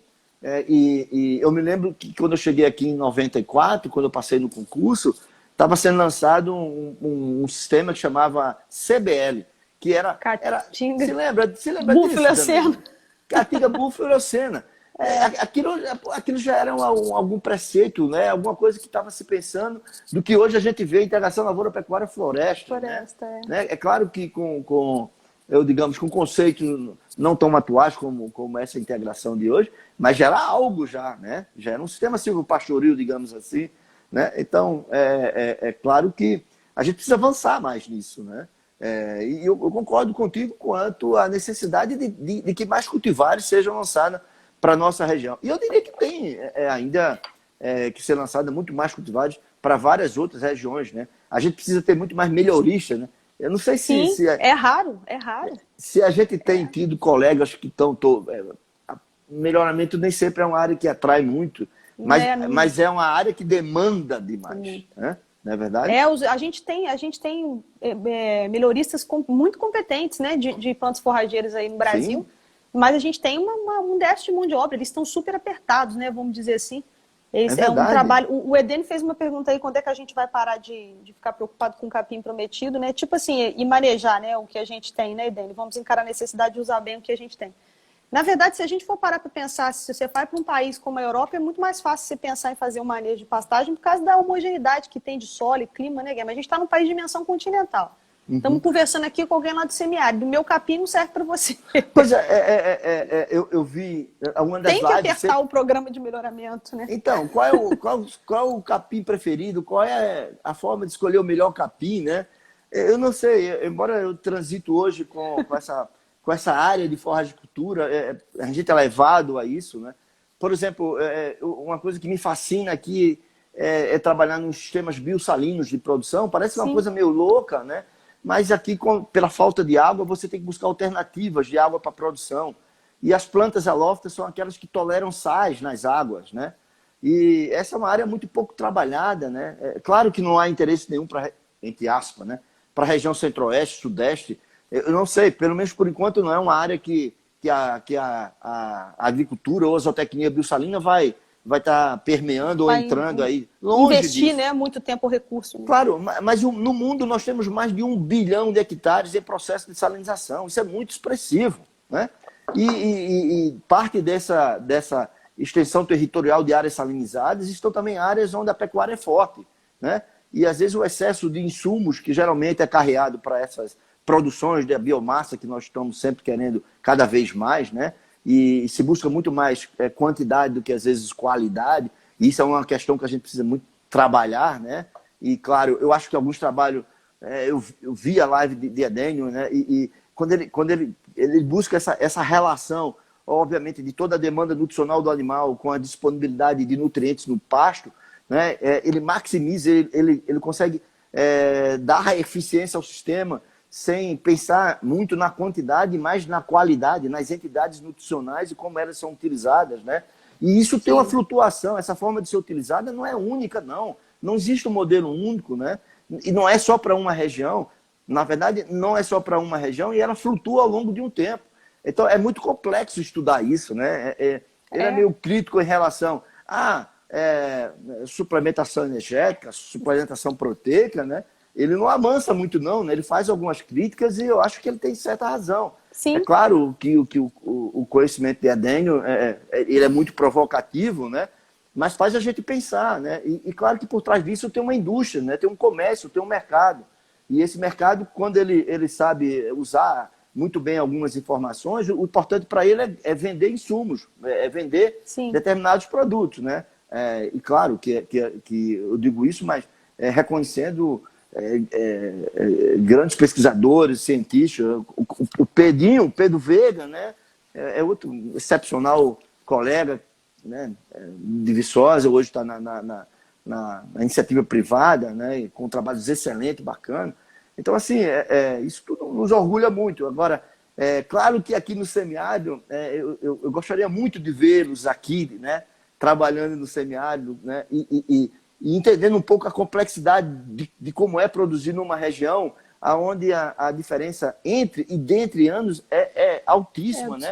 e eu me lembro que quando eu cheguei aqui em 94, quando eu passei no concurso, estava sendo lançado um sistema que chamava CBL, que era... Caatinga. Se lembra Bufilocena. disso? Caatinga bufilocena. Aquilo já era algum preceito, né? Alguma coisa que estava se pensando do que hoje a gente vê, integração lavoura-pecuária-floresta. Né? É claro que digamos, com conceitos não tão atuais como essa integração de hoje, mas já era algo já, né? Já era um sistema silvopastoril, digamos assim, né? Então, é claro que a gente precisa avançar mais nisso, né? E eu concordo contigo quanto à necessidade de que mais cultivares sejam lançados para a nossa região. E eu diria que tem ainda que ser lançada muito mais cultivares para várias outras regiões, né? A gente precisa ter muito mais melhoristas, né? Eu não sei se é raro. Se a gente tem tido colegas que estão... melhoramento nem sempre é uma área que atrai muito, mas é uma área que demanda demais, né? Não é verdade? A gente tem melhoristas muito competentes, né, de plantas forrageiras aí no Brasil. Sim. Mas a gente tem um déficit de mão de obra, eles estão super apertados, né? Vamos dizer assim. É um trabalho. O Edene fez uma pergunta aí, quando é que a gente vai parar de ficar preocupado com o capim prometido, né? Tipo assim, e manejar, né, o que a gente tem, né, Edene? Vamos encarar a necessidade de usar bem o que a gente tem. Na verdade, se a gente for parar para pensar, se você vai para um país como a Europa, é muito mais fácil você pensar em fazer um manejo de pastagem por causa da homogeneidade que tem de solo e clima, né, Guilherme? Mas a gente está num país de dimensão continental. Estamos conversando aqui com alguém lá do semiárido. O meu capim não serve para você. Pois eu vi uma das lives... Tem que apertar o programa de melhoramento, né? Então, qual é o capim preferido? Qual é a forma de escolher o melhor capim, né? Eu não sei, embora eu transito hoje com essa área de forragicultura, a gente é levado a isso, né? Por exemplo, uma coisa que me fascina aqui é trabalhar nos sistemas biosalinos de produção. Parece uma coisa meio louca, né? Mas aqui, pela falta de água, você tem que buscar alternativas de água para produção. E as plantas halófitas são aquelas que toleram sais nas águas, né? E essa é uma área muito pouco trabalhada, né? Claro que não há interesse nenhum, entre aspas, né? Para a região centro-oeste, sudeste. Eu não sei, pelo menos por enquanto não é uma área que a agricultura ou a zootecnia biossalina vai estar permeando ou entrando aí. Longe investir, disso. né? Muito tempo, recurso. Né? Claro, mas no mundo nós temos mais de 1 bilhão de hectares em processo de salinização. Isso é muito expressivo, né? E parte dessa extensão territorial de áreas salinizadas estão também áreas onde a pecuária é forte, né? E às vezes o excesso de insumos que geralmente é carreado para essas produções de biomassa que nós estamos sempre querendo cada vez mais, né? E se busca muito mais quantidade do que às vezes qualidade. E isso é uma questão que a gente precisa muito trabalhar, né? E, claro, eu acho que alguns trabalhos... eu vi a live de Edênio, né? E quando ele busca essa relação, obviamente, de toda a demanda nutricional do animal com a disponibilidade de nutrientes no pasto, né? Ele maximiza, ele consegue dar a eficiência ao sistema sem pensar muito na quantidade, mas na qualidade, nas entidades nutricionais e como elas são utilizadas, né? E isso tem uma flutuação, essa forma de ser utilizada não é única, não. Não existe um modelo único, né? E não é só para uma região. Na verdade, não é só para uma região e ela flutua ao longo de um tempo. Então, é muito complexo estudar isso, né? Ele é meio crítico em relação a suplementação energética, suplementação proteica, né? Ele não amansa muito, não, né? Ele faz algumas críticas e eu acho que ele tem certa razão. Sim. É claro que o conhecimento de Edênio ele é muito provocativo, né? Mas faz a gente pensar, né? E claro que por trás disso tem uma indústria, né? Tem um comércio, tem um mercado. E esse mercado, quando ele sabe usar muito bem algumas informações, o importante para ele é vender insumos, é vender determinados produtos, né? E claro que eu digo isso, mas reconhecendo grandes pesquisadores, cientistas, o Pedro Veiga, né? É outro excepcional colega, né? De Viçosa, hoje está na iniciativa privada, né? Com trabalhos excelentes, bacana. Então, assim, isso tudo nos orgulha muito. Agora, claro que aqui no semiárido, eu gostaria muito de vê-los aqui, né? Trabalhando no semiárido, né? E entendendo um pouco a complexidade de como é produzir numa região onde a diferença entre e dentre anos é altíssima, né?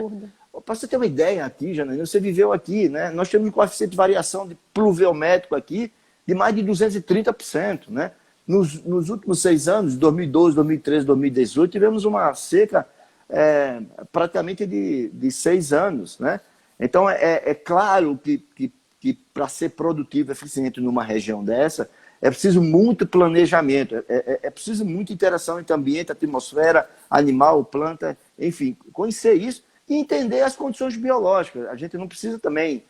Para você ter uma ideia aqui, Janaína, você viveu aqui, né? Nós temos um coeficiente de variação de pluviométrico aqui de mais de 230%, né? Nos últimos 6 anos, 2012, 2013, 2018, tivemos uma seca praticamente de 6 anos, né? Então, é claro que para ser produtivo, eficiente numa região dessa, é preciso muito planejamento, é preciso muita interação entre ambiente, atmosfera, animal, planta, enfim, conhecer isso e entender as condições biológicas. A gente não precisa também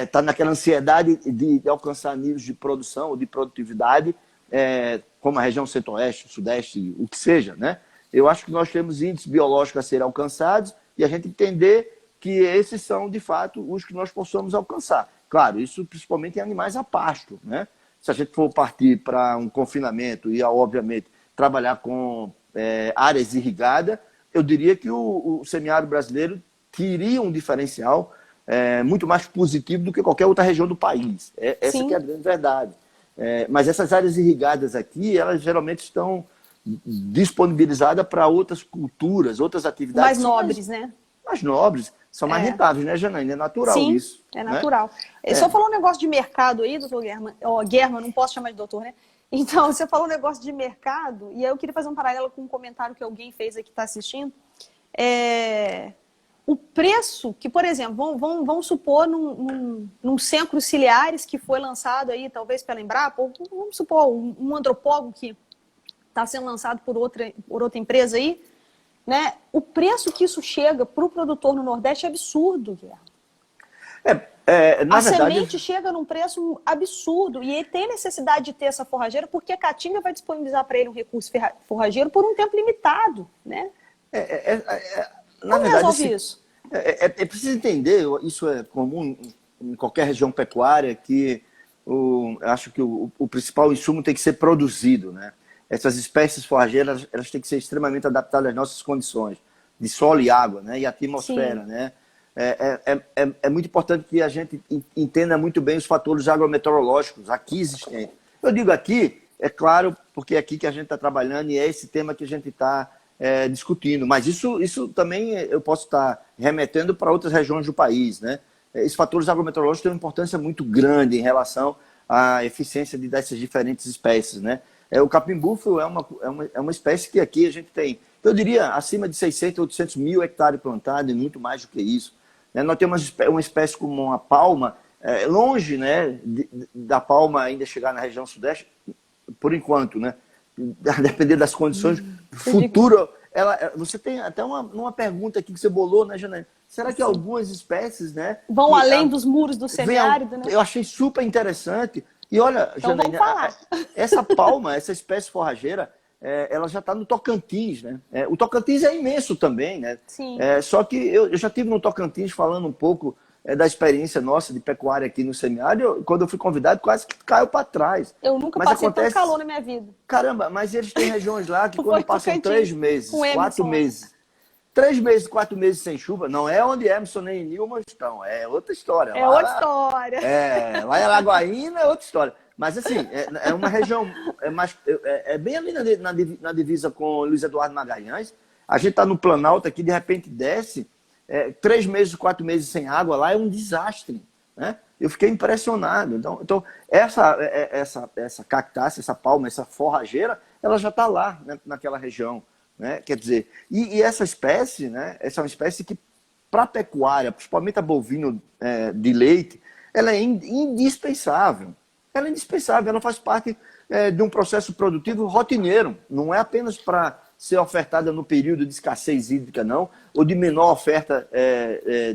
estar naquela ansiedade de alcançar níveis de produção ou de produtividade, como a região centro-oeste, sudeste, o que seja, né? Eu acho que nós temos índices biológicos a serem alcançados e a gente entender que esses são, de fato, os que nós possamos alcançar. Claro, isso principalmente em animais a pasto, né? Se a gente for partir para um confinamento e, obviamente, trabalhar com áreas irrigadas, eu diria que o semiárido brasileiro teria um diferencial muito mais positivo do que qualquer outra região do país. Essa que é a grande verdade. Mas essas áreas irrigadas aqui, elas geralmente estão disponibilizadas para outras culturas, outras atividades. Mais nobres, né? Mais nobres, são mais rentáveis, né, Janaína? É natural isso. É natural. Né? Você falou um negócio de mercado aí, doutor Guerman. Guerman, não posso chamar de doutor, né? Então, você falou um negócio de mercado, e aí eu queria fazer um paralelo com um comentário que alguém fez aqui que está assistindo. O preço que, por exemplo, vamos supor num centro ciliares que foi lançado aí, talvez pela Embrapa, ou vamos supor um antropólogo que está sendo lançado por outra empresa aí, né? O preço que isso chega para o produtor no Nordeste é absurdo, Guerra. Na verdade, semente chega num preço absurdo e ele tem necessidade de ter essa forrageira porque a Caatinga vai disponibilizar para ele um recurso forrageiro por um tempo limitado, né? Na Como verdade, resolve isso? É preciso entender, isso é comum em qualquer região pecuária, que acho que o principal insumo tem que ser produzido, né? Essas espécies forrageiras, elas têm que ser extremamente adaptadas às nossas condições de solo e água, né? E atmosfera, né? É muito importante que a gente entenda muito bem os fatores agrometeorológicos aqui existentes. Eu digo aqui, é claro, porque é aqui que a gente está trabalhando e é esse tema que a gente está discutindo. Mas isso também eu posso estar remetendo para outras regiões do país, né? Esses fatores agrometeorológicos têm uma importância muito grande em relação à eficiência dessas diferentes espécies, né? O capim-búfalo é uma espécie que aqui a gente tem, eu diria, acima de 600, 800 mil hectares plantados e muito mais do que isso. Nós temos uma espécie como a palma, longe, né, da palma ainda chegar na região sudeste, por enquanto, né? A depender das condições futuras, você tem até uma pergunta aqui que você bolou, né, Janaína? Será que algumas espécies, né? Vão além dos muros do semiárido, né? Eu achei super interessante. E olha, Então Janaína, vamos falar. essa palma, essa espécie forrageira, ela já está no Tocantins, né? O Tocantins é imenso também, né? Sim. Só que eu já estive no Tocantins falando um pouco da experiência nossa de pecuária aqui no semiárido. Quando eu fui convidado, quase que caiu para trás. Eu nunca Mas passei acontece... tanto calor na minha vida. Caramba, mas eles têm regiões lá que Foi quando passam Tocantins, 3 meses, com 4 Emerson, meses, 3 meses, 4 meses sem chuva, não é onde Emerson nem Nilma estão, é outra história. É outra história. Lá em Lagoaína é outra história. Mas assim, é uma região, bem ali na divisa com Luiz Eduardo Magalhães. A gente está no Planalto aqui, de repente desce, 3 meses, 4 meses sem água lá é um desastre, né? Eu fiquei impressionado. Então essa cactácea, essa palma, essa forrageira, ela já está lá, né, naquela região. Né? Quer dizer, e essa espécie, né, essa é uma espécie que, para a pecuária, principalmente a bovino de leite, ela é indispensável. Ela é indispensável, ela faz parte de um processo produtivo rotineiro. Não é apenas para ser ofertada no período de escassez hídrica, não, ou de menor oferta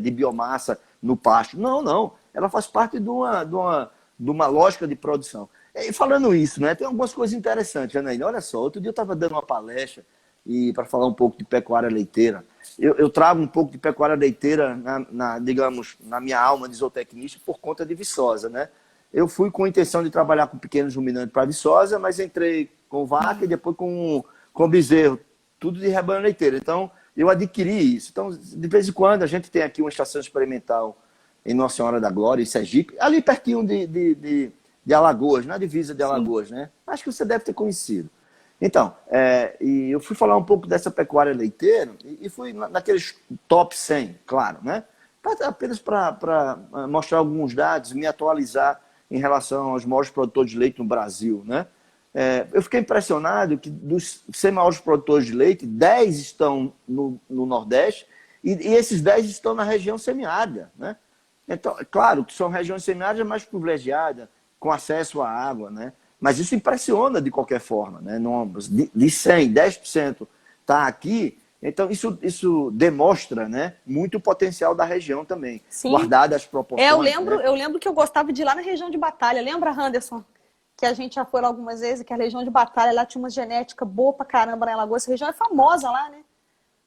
de biomassa no pasto. Não. Ela faz parte de uma lógica de produção. E falando isso, né, tem algumas coisas interessantes, Janaína. Olha só, outro dia eu estava dando uma palestra e para falar um pouco de pecuária leiteira. Eu trago um pouco de pecuária leiteira, digamos, na minha alma de zootecnista por conta de Viçosa, né? Eu fui com a intenção de trabalhar com pequenos ruminantes para Viçosa, mas entrei com vaca e depois com bezerro, tudo de rebanho leiteiro. Então, eu adquiri isso. Então, de vez em quando, a gente tem aqui uma estação experimental em Nossa Senhora da Glória, em Sergipe, ali pertinho de Alagoas, na divisa de Alagoas, né? Acho que você deve ter conhecido. Então, e eu fui falar um pouco dessa pecuária leiteira e fui naqueles top 100, claro, né? Apenas para mostrar alguns dados, me atualizar em relação aos maiores produtores de leite no Brasil, né? Eu fiquei impressionado que dos 100 maiores produtores de leite, 10 estão no Nordeste e esses 10 estão na região semiárida, né? Então, claro que são regiões semiáridas mais privilegiadas, com acesso à água, né? Mas isso impressiona de qualquer forma, né? De 100, 10% está aqui, então isso demonstra, né, muito o potencial da região também, Sim. Guardadas as proporções. Eu lembro que eu gostava de ir lá na região de Batalha, lembra, Anderson? Que a gente já foi lá algumas vezes, que a região de Batalha lá tinha uma genética boa pra caramba na Alagoas. Essa região é famosa lá, né?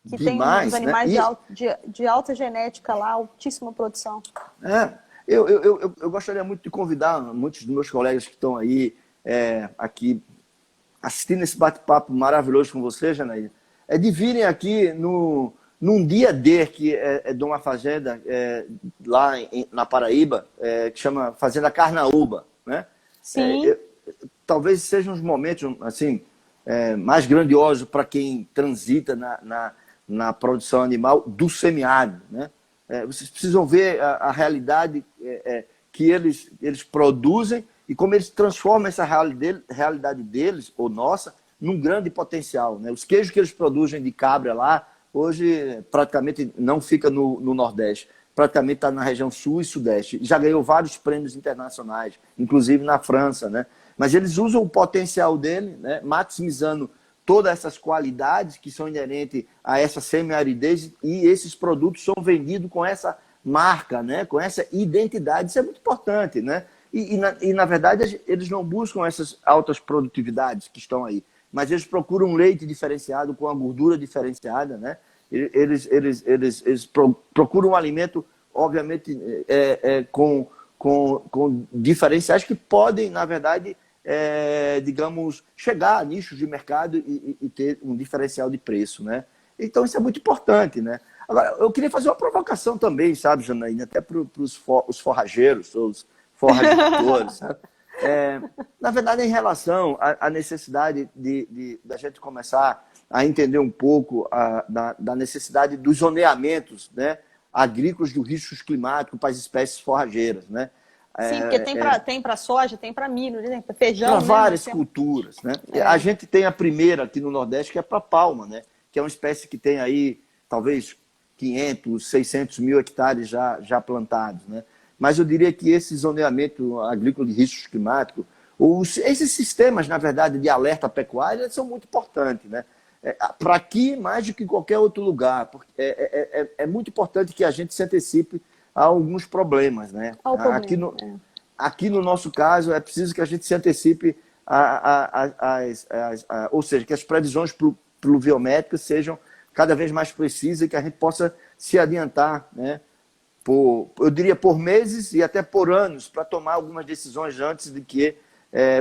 Que Demais, tem uns animais, né? de alta genética lá, altíssima produção. Eu gostaria muito de convidar muitos dos meus colegas que estão aí, aqui, assistindo esse bate-papo maravilhoso com você, Janaína, de virem aqui num dia D, que é de uma fazenda lá na Paraíba, que chama Fazenda Carnaúba, né? Sim. Talvez sejam os momentos assim, mais grandiosos para quem transita na produção animal do semiárido, né? Vocês precisam ver a realidade que eles produzem e como eles transformam essa realidade deles, ou nossa, num grande potencial, né? Os queijos que eles produzem de cabra lá, hoje praticamente não fica no Nordeste, praticamente está na região Sul e Sudeste. Já ganhou vários prêmios internacionais, inclusive na França, né? Mas eles usam o potencial dele, né, maximizando todas essas qualidades que são inerentes a essa semi-aridez, e esses produtos são vendidos com essa marca, né, com essa identidade. Isso é muito importante, né? Na verdade, eles não buscam essas altas produtividades que estão aí, mas eles procuram um leite diferenciado, com a gordura diferenciada, né? Eles procuram um alimento, obviamente, com diferenciais que podem, na verdade, digamos, chegar a nichos de mercado e ter um diferencial de preço, né? Então, isso é muito importante, né? Agora, eu queria fazer uma provocação também, sabe, Janaína, até para os forrageiros, os forragicultores, sabe? Na verdade, em relação à necessidade da gente começar a entender um pouco da necessidade dos zoneamentos, né, agrícolas do riscos climáticos para as espécies forrageiras, né? Sim, porque tem para soja, tem para milho, tem para feijão. Para várias culturas, né? A gente tem a primeira aqui no Nordeste, que é para palma, né? Que é uma espécie que tem aí, talvez, 500, 600 mil hectares já plantados, né? Mas eu diria que esse zoneamento agrícola de riscos climáticos, esses sistemas, na verdade, de alerta pecuária, são muito importantes, né? para aqui mais do que qualquer outro lugar. Porque é muito importante que a gente se antecipe a alguns problemas, né? Aqui no nosso caso, é preciso que a gente se antecipe, ou seja, que as previsões pluviométricas sejam cada vez mais precisas e que a gente possa se adiantar, né? Eu diria por meses e até por anos, para tomar algumas decisões antes de que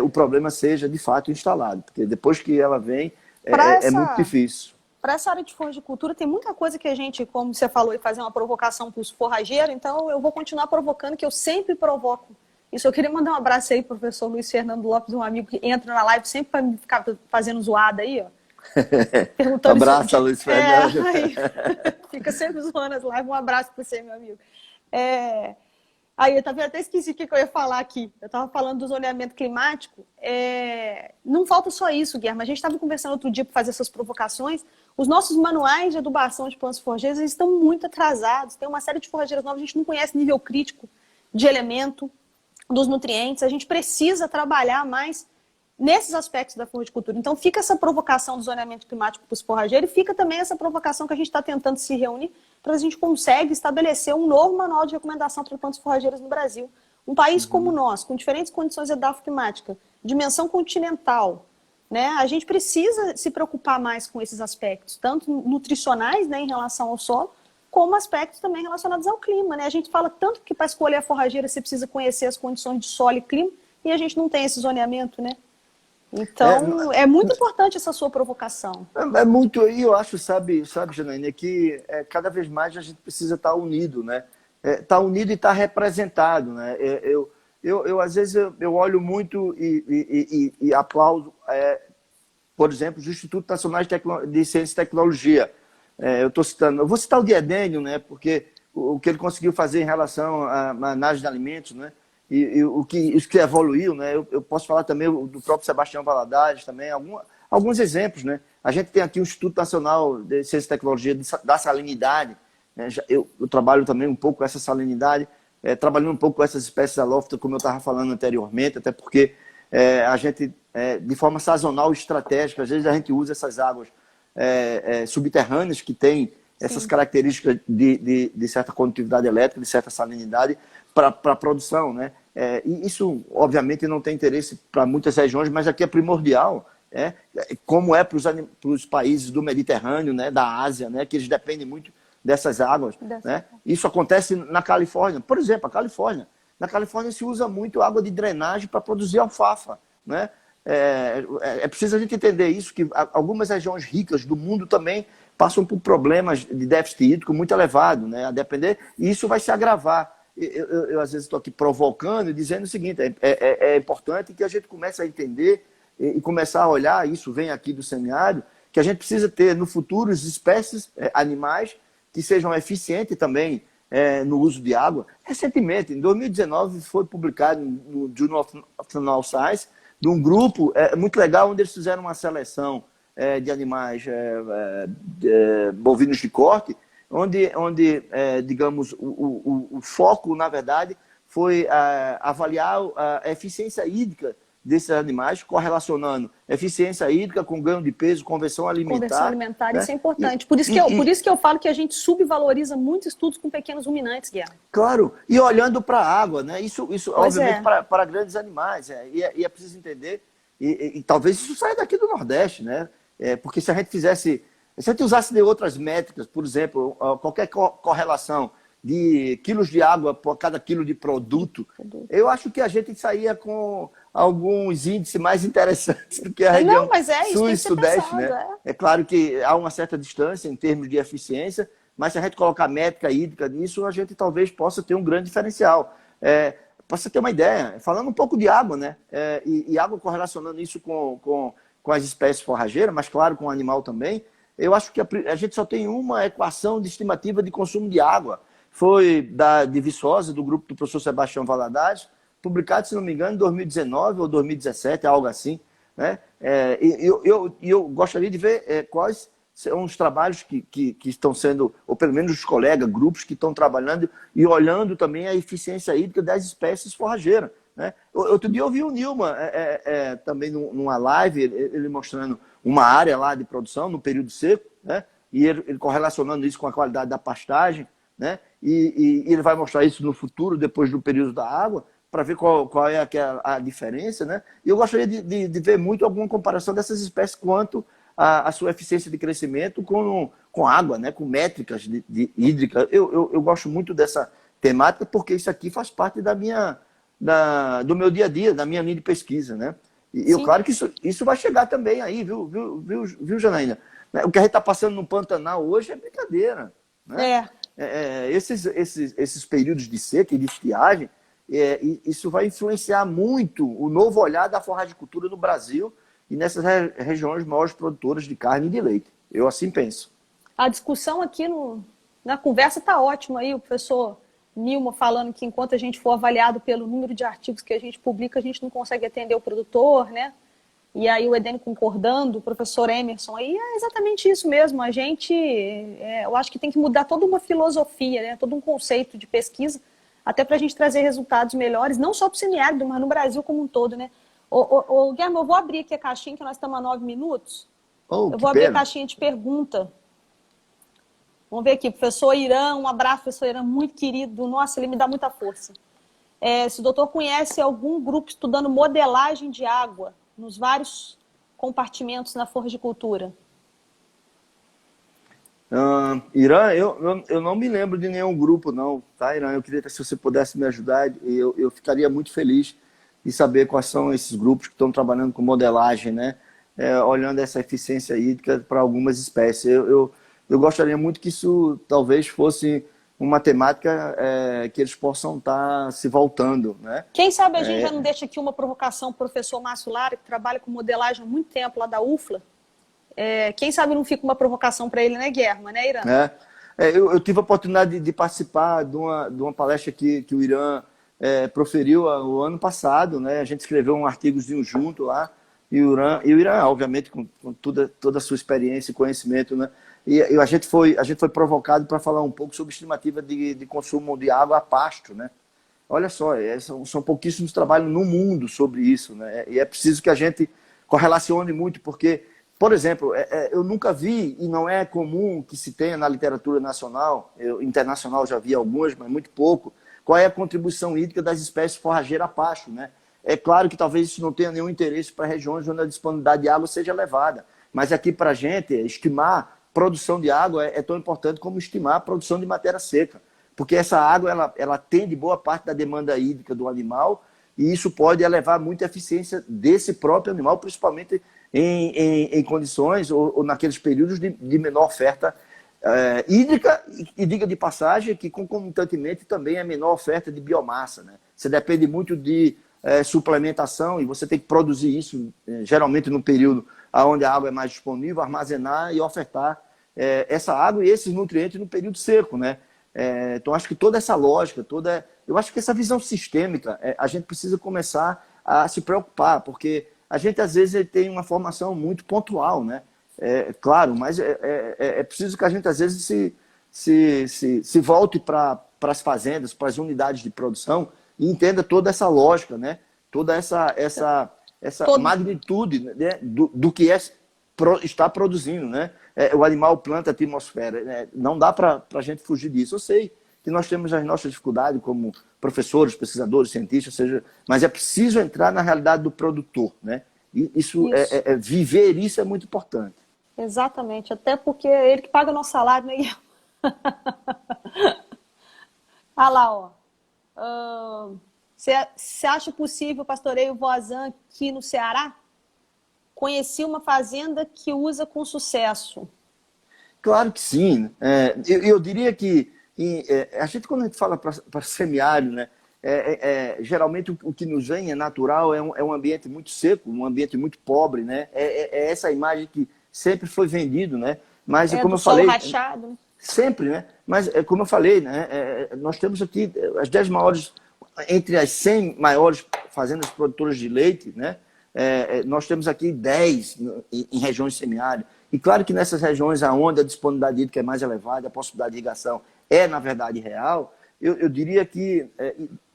o problema seja de fato instalado. Porque depois que ela vem, é muito difícil. Para essa área de floricultura, tem muita coisa que a gente, como você falou, fazer uma provocação para os forrageiros, então eu vou continuar provocando, que eu sempre provoco. Isso, eu queria mandar um abraço aí pro professor Luiz Fernando Lopes, um amigo que entra na live sempre para me ficar fazendo zoada aí, ó. Perguntando abraço, Luiz Fernando. Fica sempre zoando as lives. Um abraço para você, meu amigo. Aí, eu até esqueci o que eu ia falar aqui. Eu estava falando do zoneamento climático. Não falta só isso, Guilherme. A gente estava conversando outro dia para fazer essas provocações. Os nossos manuais de adubação de plantas forrageiras estão muito atrasados. Tem uma série de forrageiras novas, a gente não conhece nível crítico de elemento, dos nutrientes. A gente precisa trabalhar mais nesses aspectos da floricultura. Então, fica essa provocação do zoneamento climático para os forrageiros e fica também essa provocação que a gente está tentando se reunir para a gente conseguir estabelecer um novo manual de recomendação para plantas forrageiras no Brasil. Um país como o nosso, com diferentes condições edafoclimáticas, dimensão continental, né? A gente precisa se preocupar mais com esses aspectos, tanto nutricionais, né, em relação ao solo, como aspectos também relacionados ao clima, né? A gente fala tanto que para escolher a forrageira você precisa conhecer as condições de solo e clima, e a gente não tem esse zoneamento, né? Então, é muito importante essa sua provocação. É muito, e eu acho, sabe, Janaína, que cada vez mais a gente precisa estar unido, né? Estar unido e estar representado, né? Às vezes, eu olho muito e aplaudo, por exemplo, o Instituto Nacional de Ciência e Tecnologia. Eu vou citar o Diedênio, né? Porque o que ele conseguiu fazer em relação à análise de alimentos, né? E o que evoluiu, né? Eu posso falar também do próprio Sebastião Valadares, também, alguns exemplos, né? A gente tem aqui o Instituto Nacional de Ciência e Tecnologia da Salinidade, né? Eu trabalho também um pouco com essa salinidade, trabalhando um pouco com essas espécies halófitas, como eu estava falando anteriormente, até porque a gente, de forma sazonal e estratégica, às vezes a gente usa essas águas subterrâneas que têm essas características de certa condutividade elétrica, de certa salinidade, para a produção, né? E isso, obviamente, não tem interesse para muitas regiões, mas aqui é primordial, como é para os países do Mediterrâneo, né, da Ásia, né, que eles dependem muito dessas águas. Né? Isso acontece na Califórnia. Por exemplo, na Califórnia se usa muito água de drenagem para produzir alfafa. Né? É preciso a gente entender isso, que algumas regiões ricas do mundo também passam por problemas de déficit hídrico muito elevado, né, a depender, e isso vai se agravar. Eu às vezes estou aqui provocando e dizendo o seguinte, é importante que a gente comece a entender e começar a olhar, isso vem aqui do semiárido, que a gente precisa ter no futuro espécies animais que sejam eficientes também no uso de água. Recentemente, em 2019, foi publicado no Journal of Science, de um grupo muito legal, onde eles fizeram uma seleção de animais bovinos de corte, onde digamos, o foco, na verdade, foi avaliar a eficiência hídrica desses animais, correlacionando eficiência hídrica com ganho de peso, conversão alimentar. Conversão alimentar, né? Isso é importante. Por isso que eu falo que a gente subvaloriza muitos estudos com pequenos ruminantes, Guilherme. Claro, e olhando para a água, né? Isso obviamente, para grandes animais. E é preciso entender, e talvez isso saia daqui do Nordeste, né? Porque se a gente usasse de outras métricas, por exemplo, qualquer correlação de quilos de água por cada quilo de produto, eu acho que a gente saía com alguns índices mais interessantes do que a região sul e sudeste. Né? É claro que há uma certa distância em termos de eficiência, mas se a gente colocar métrica hídrica nisso, a gente talvez possa ter um grande diferencial. Para você ter uma ideia, falando um pouco de água, né? E água correlacionando isso com as espécies forrageiras, mas claro, com o animal também, eu acho que a gente só tem uma equação de estimativa de consumo de água. Foi de Viçosa, do grupo do professor Sebastião Valadares, publicado, se não me engano, em 2019 ou 2017, algo assim. Né? Eu gostaria de ver quais são os trabalhos que estão sendo, ou pelo menos os colegas, grupos que estão trabalhando e olhando também a eficiência hídrica das espécies forrageiras. né? Outro dia eu vi o Nilma também numa live, ele mostrando uma área lá de produção no período seco, né? E ele correlacionando isso com a qualidade da pastagem, né? E ele vai mostrar isso no futuro, depois do período da água, para ver qual é a diferença, né? E eu gostaria de ver muito alguma comparação dessas espécies quanto a sua eficiência de crescimento com água, né? Com métricas de hídrica. Eu gosto muito dessa temática porque isso aqui faz parte do meu dia a dia, da minha linha de pesquisa, né? E claro que isso vai chegar também aí, viu, Janaína? O que a gente está passando no Pantanal hoje é brincadeira, né? Esses períodos de seca e de estiagem, isso vai influenciar muito o novo olhar da forragicultura no Brasil e nessas regiões maiores produtoras de carne e de leite. Eu assim penso. A discussão aqui na conversa está ótima aí, o professor Nilma falando que enquanto a gente for avaliado pelo número de artigos que a gente publica, a gente não consegue atender o produtor, né? E aí o Edênio concordando, o professor Emerson, aí é exatamente isso mesmo. A gente, eu acho que tem que mudar toda uma filosofia, né? Todo um conceito de pesquisa, até para a gente trazer resultados melhores, não só para o semiárido, mas no Brasil como um todo, né? Guilherme, eu vou abrir aqui a caixinha, que nós estamos a 9 minutos. Eu vou abrir a caixinha de pergunta. Vamos ver aqui, professor Irã, um abraço, professor Irã, muito querido. Nossa, ele me dá muita força. Se o doutor conhece algum grupo estudando modelagem de água nos vários compartimentos na forragicultura? Irã, eu não me lembro de nenhum grupo, não, tá, Irã? Eu queria, se você pudesse me ajudar, eu ficaria muito feliz de saber quais são esses grupos que estão trabalhando com modelagem, né? Olhando essa eficiência hídrica para algumas espécies. Eu gostaria muito que isso talvez fosse uma temática que eles possam estar se voltando, né? Quem sabe a gente já não deixa aqui uma provocação para o professor Márcio Lara, que trabalha com modelagem há muito tempo lá da UFLA. Quem sabe não fica uma provocação para ele, né, Guilherme? Né, Irã? Eu tive a oportunidade de participar de uma palestra que o Irã proferiu o ano passado, né? A gente escreveu um artigozinho junto lá, e o Irã, obviamente, com toda a sua experiência e conhecimento, né? E a gente foi provocado para falar um pouco sobre estimativa de consumo de água a pasto, né? Olha só, são pouquíssimos trabalhos no mundo sobre isso, né? E é preciso que a gente correlacione muito, porque, por exemplo, eu nunca vi, e não é comum que se tenha na literatura nacional, internacional já vi algumas, mas muito pouco, qual é a contribuição hídrica das espécies forrageiras a pasto, né? É claro que talvez isso não tenha nenhum interesse para regiões onde a disponibilidade de água seja elevada, mas aqui para a gente, estimar produção de água é tão importante como estimar a produção de matéria seca, porque essa água ela atende boa parte da demanda hídrica do animal e isso pode elevar muito a eficiência desse próprio animal, principalmente em condições ou naqueles períodos de menor oferta hídrica e, diga de passagem, que concomitantemente também é menor oferta de biomassa, né? Você depende muito de suplementação e você tem que produzir isso geralmente no período onde a água é mais disponível, armazenar e ofertar essa água e esses nutrientes no período seco, né? Então, acho que toda essa lógica, eu acho que essa visão sistêmica, a gente precisa começar a se preocupar, porque a gente, às vezes, tem uma formação muito pontual, né? Claro, mas é preciso que a gente, às vezes, se volte para as fazendas, para as unidades de produção e entenda toda essa lógica, né? Toda essa magnitude, né? do que está produzindo, né? O animal planta a atmosfera, né? Não dá para a gente fugir disso. Eu sei que nós temos as nossas dificuldades como professores, pesquisadores, cientistas, mas é preciso entrar na realidade do produtor, né? Isso. Viver isso é muito importante. Exatamente, até porque é ele que paga o nosso salário, né? Olha lá, ó. Você acha possível pastoreio voazã aqui no Ceará? Conheci uma fazenda que usa com sucesso. Claro que sim. Eu diria que a gente, quando a gente fala para semiárido, né, geralmente o que nos vem é natural, é um ambiente muito seco, um ambiente muito pobre, né? É essa imagem que sempre foi vendido, né? Mas como eu falei, rachado. Sempre, né? Mas como eu falei, né? Nós temos aqui as 10 maiores, entre as 100 maiores fazendas produtoras de leite, né? Nós temos aqui 10 em regiões semiáridas. E claro que nessas regiões onde a disponibilidade hídrica é mais elevada, a possibilidade de irrigação na verdade, real, eu diria que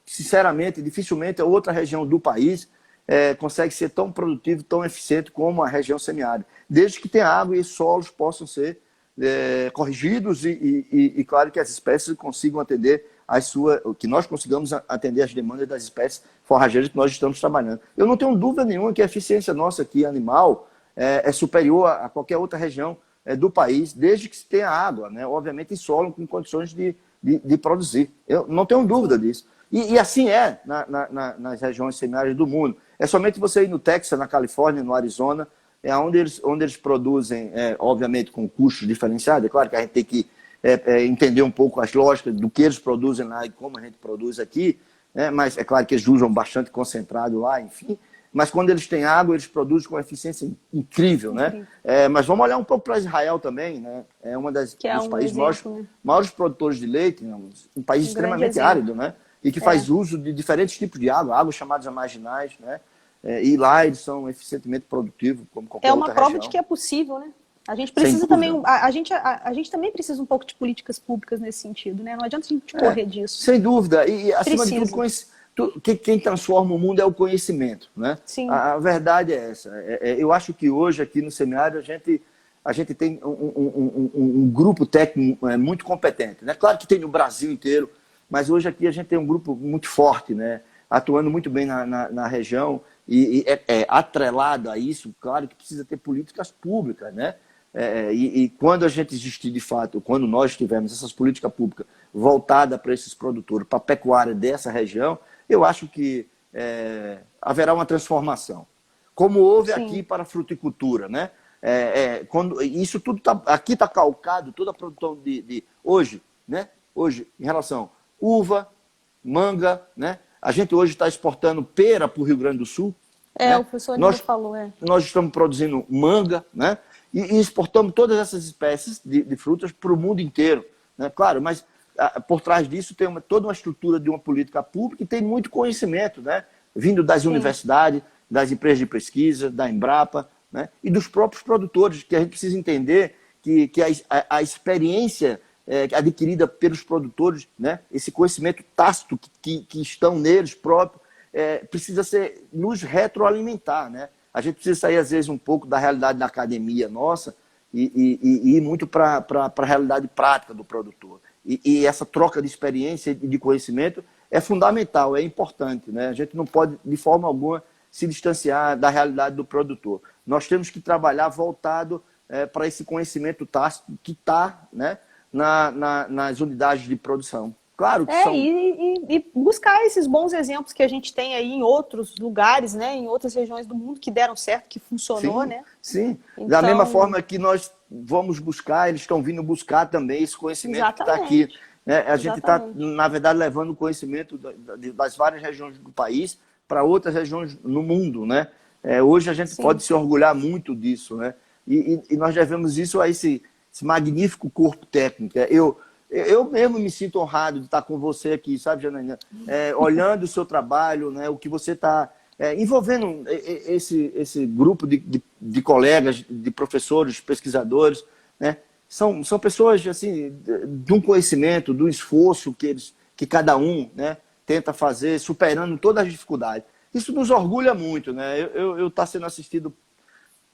sinceramente, dificilmente outra região do país consegue ser tão produtivo, tão eficiente como a região semiárida, desde que tenha água e solos possam ser corrigidos e claro que as espécies consigam atender que nós consigamos atender as demandas das espécies forrageiras que nós estamos trabalhando. Eu não tenho dúvida nenhuma que a eficiência nossa aqui, animal, é superior a qualquer outra região do país, desde que se tenha água, né? Obviamente em solo, com condições de produzir. Eu não tenho dúvida disso. E assim nas regiões semiáridas do mundo. É somente você ir no Texas, na Califórnia, no Arizona, onde eles produzem, obviamente, com custos diferenciados. É claro que a gente tem que entender um pouco as lógicas do que eles produzem lá e como a gente produz aqui, né? Mas é claro que eles usam bastante concentrado lá, enfim. Mas quando eles têm água, eles produzem com eficiência incrível, né? Mas vamos olhar um pouco para Israel também, né? É uma dos países maiores produtores de leite, né? Um país extremamente árido, né? E que faz uso de diferentes tipos de águas chamadas marginais, né? E lá eles são eficientemente produtivos, como qualquer outra região. É uma prova de que é possível, né? A gente precisa também, a gente também precisa um pouco de políticas públicas nesse sentido, né? Não adianta a gente correr disso. Sem dúvida. E acima de tudo, quem transforma o mundo é o conhecimento, né? Sim. A verdade é essa. Eu acho que hoje aqui no semiárido a gente tem um grupo técnico muito competente, né? Claro que tem no Brasil inteiro, mas hoje aqui a gente tem um grupo muito forte, né? Atuando muito bem na região e atrelado a isso, claro que precisa ter políticas públicas, né? E quando a gente existir de fato, quando nós tivermos essas políticas públicas voltadas para esses produtores, para a pecuária dessa região, eu acho que haverá uma transformação. Como houve aqui para a fruticultura, né? Isso tudo aqui está calcado, toda a produção de hoje, né? Hoje, em relação uva, manga, né? A gente hoje está exportando pera para o Rio Grande do Sul. Né? O professor Nilo falou. Nós estamos produzindo manga, né? E exportamos todas essas espécies de frutas para o mundo inteiro. Né? Claro, mas por trás disso tem toda uma estrutura de uma política pública e tem muito conhecimento, né? Vindo das universidades, das empresas de pesquisa, da Embrapa, né? E dos próprios produtores, que a gente precisa entender que a experiência adquirida pelos produtores, né? Esse conhecimento tácito que estão neles próprios, precisa nos retroalimentar, né? A gente precisa sair, às vezes, um pouco da realidade da academia nossa e ir muito para a realidade prática do produtor. E essa troca de experiência e de conhecimento é fundamental, é importante, né? A gente não pode, de forma alguma, se distanciar da realidade do produtor. Nós temos que trabalhar voltado para esse conhecimento tácito que está, né, nas unidades de produção. Claro que são... e buscar esses bons exemplos que a gente tem aí em outros lugares, né, em outras regiões do mundo que deram certo, que funcionou, né? Sim, então... Da mesma forma que nós vamos buscar, eles estão vindo buscar também esse conhecimento que está aqui. Né? A gente está, na verdade, levando o conhecimento das várias regiões do país para outras regiões no mundo, né? Hoje a gente pode se orgulhar muito disso, né? E nós devemos isso a esse magnífico corpo técnico. Eu mesmo me sinto honrado de estar com você aqui, sabe, Janaína? Olhando o seu trabalho, né, o que você está envolvendo esse grupo de colegas, de professores, pesquisadores, né? São pessoas assim, de um conhecimento, do esforço que cada um, né, tenta fazer, superando todas as dificuldades. Isso nos orgulha muito, né? Eu estou sendo assistido,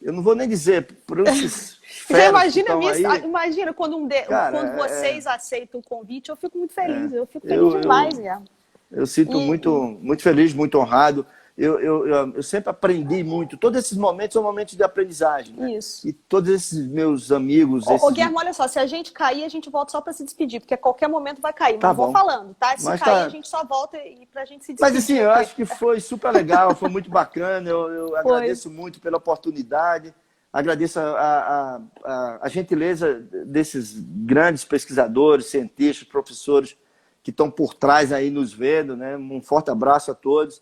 eu não vou nem dizer, por esses Você imagina quando, quando vocês aceitam o convite, eu fico muito feliz, eu fico feliz demais, Guilherme. Eu sinto muito feliz, muito honrado. Eu sempre aprendi muito. Todos esses momentos são momentos de aprendizagem. Né? Isso. E todos esses meus amigos... Guilherme, olha só, se a gente cair, a gente volta só para se despedir, porque a qualquer momento vai cair. Mas vou falando, tá? Se cair, a gente só volta para a gente se despedir. Mas assim, eu acho que foi super legal, foi muito bacana. Eu agradeço muito pela oportunidade. Agradeço a gentileza desses grandes pesquisadores, cientistas, professores que estão por trás aí nos vendo. Né? Um forte abraço a todos.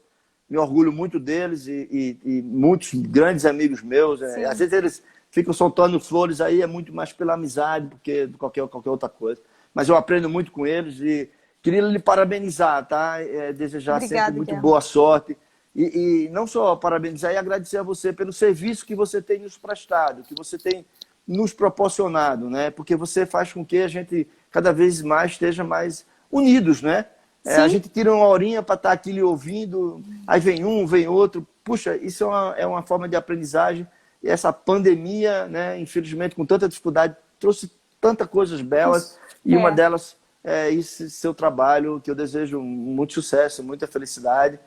Me orgulho muito deles e muitos grandes amigos meus. Às vezes eles ficam soltando flores aí, é muito mais pela amizade do que qualquer outra coisa. Mas eu aprendo muito com eles e queria lhe parabenizar, tá? Desejar sempre muito boa sorte. E não só parabenizar e agradecer a você pelo serviço que você tem nos prestado, que você tem nos proporcionado, né? Porque você faz com que a gente cada vez mais esteja mais unidos, né? A gente tira uma horinha para estar aqui lhe ouvindo, aí vem um, vem outro. Puxa, isso é uma forma de aprendizagem. E essa pandemia, né, infelizmente, com tanta dificuldade, trouxe tantas coisas belas. E uma delas é esse seu trabalho, que eu desejo muito sucesso, muita felicidade.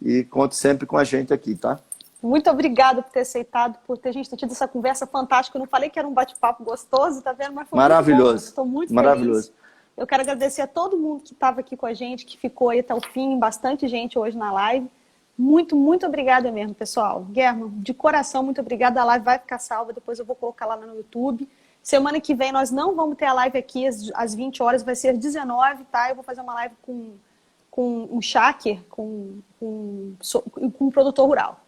E conte sempre com a gente aqui, tá? Muito obrigada por ter aceitado, por ter tido essa conversa fantástica. Eu não falei que era um bate-papo gostoso, tá vendo? Mas foi maravilhoso. Estou muito maravilhoso. feliz. Eu quero agradecer a todo mundo que estava aqui com a gente, que ficou aí até o fim, bastante gente hoje na live. Muito, muito obrigada mesmo, pessoal. Guilherme, de coração, muito obrigada. A live vai ficar salva, depois eu vou colocar lá no YouTube. Semana que vem nós não vamos ter a live aqui às 20 horas, vai ser às 19, tá? Eu vou fazer uma live com um shaker, com um produtor rural.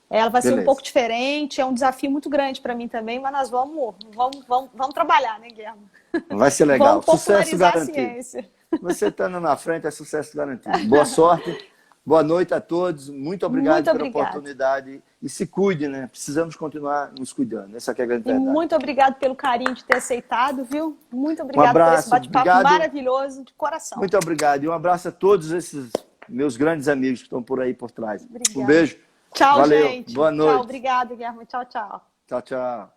Ela vai ser um pouco diferente, é um desafio muito grande para mim também, mas nós vamos trabalhar, né, Guilherme? Vai ser legal. Vamos sucesso garantido. A ciência. Você estando na frente é sucesso garantido. Boa sorte, boa noite a todos. Muito obrigado pela oportunidade. E se cuide, né? Precisamos continuar nos cuidando. Essa aqui é a grande verdade. E muito obrigado pelo carinho de ter aceitado, viu? Muito obrigado por esse bate-papo maravilhoso, de coração. Muito obrigado. E um abraço a todos esses meus grandes amigos que estão por aí por trás. Obrigada. Um beijo. Tchau, valeu. gente. Boa noite. Tchau, obrigada, Guilherme. Tchau, tchau. Tchau, tchau.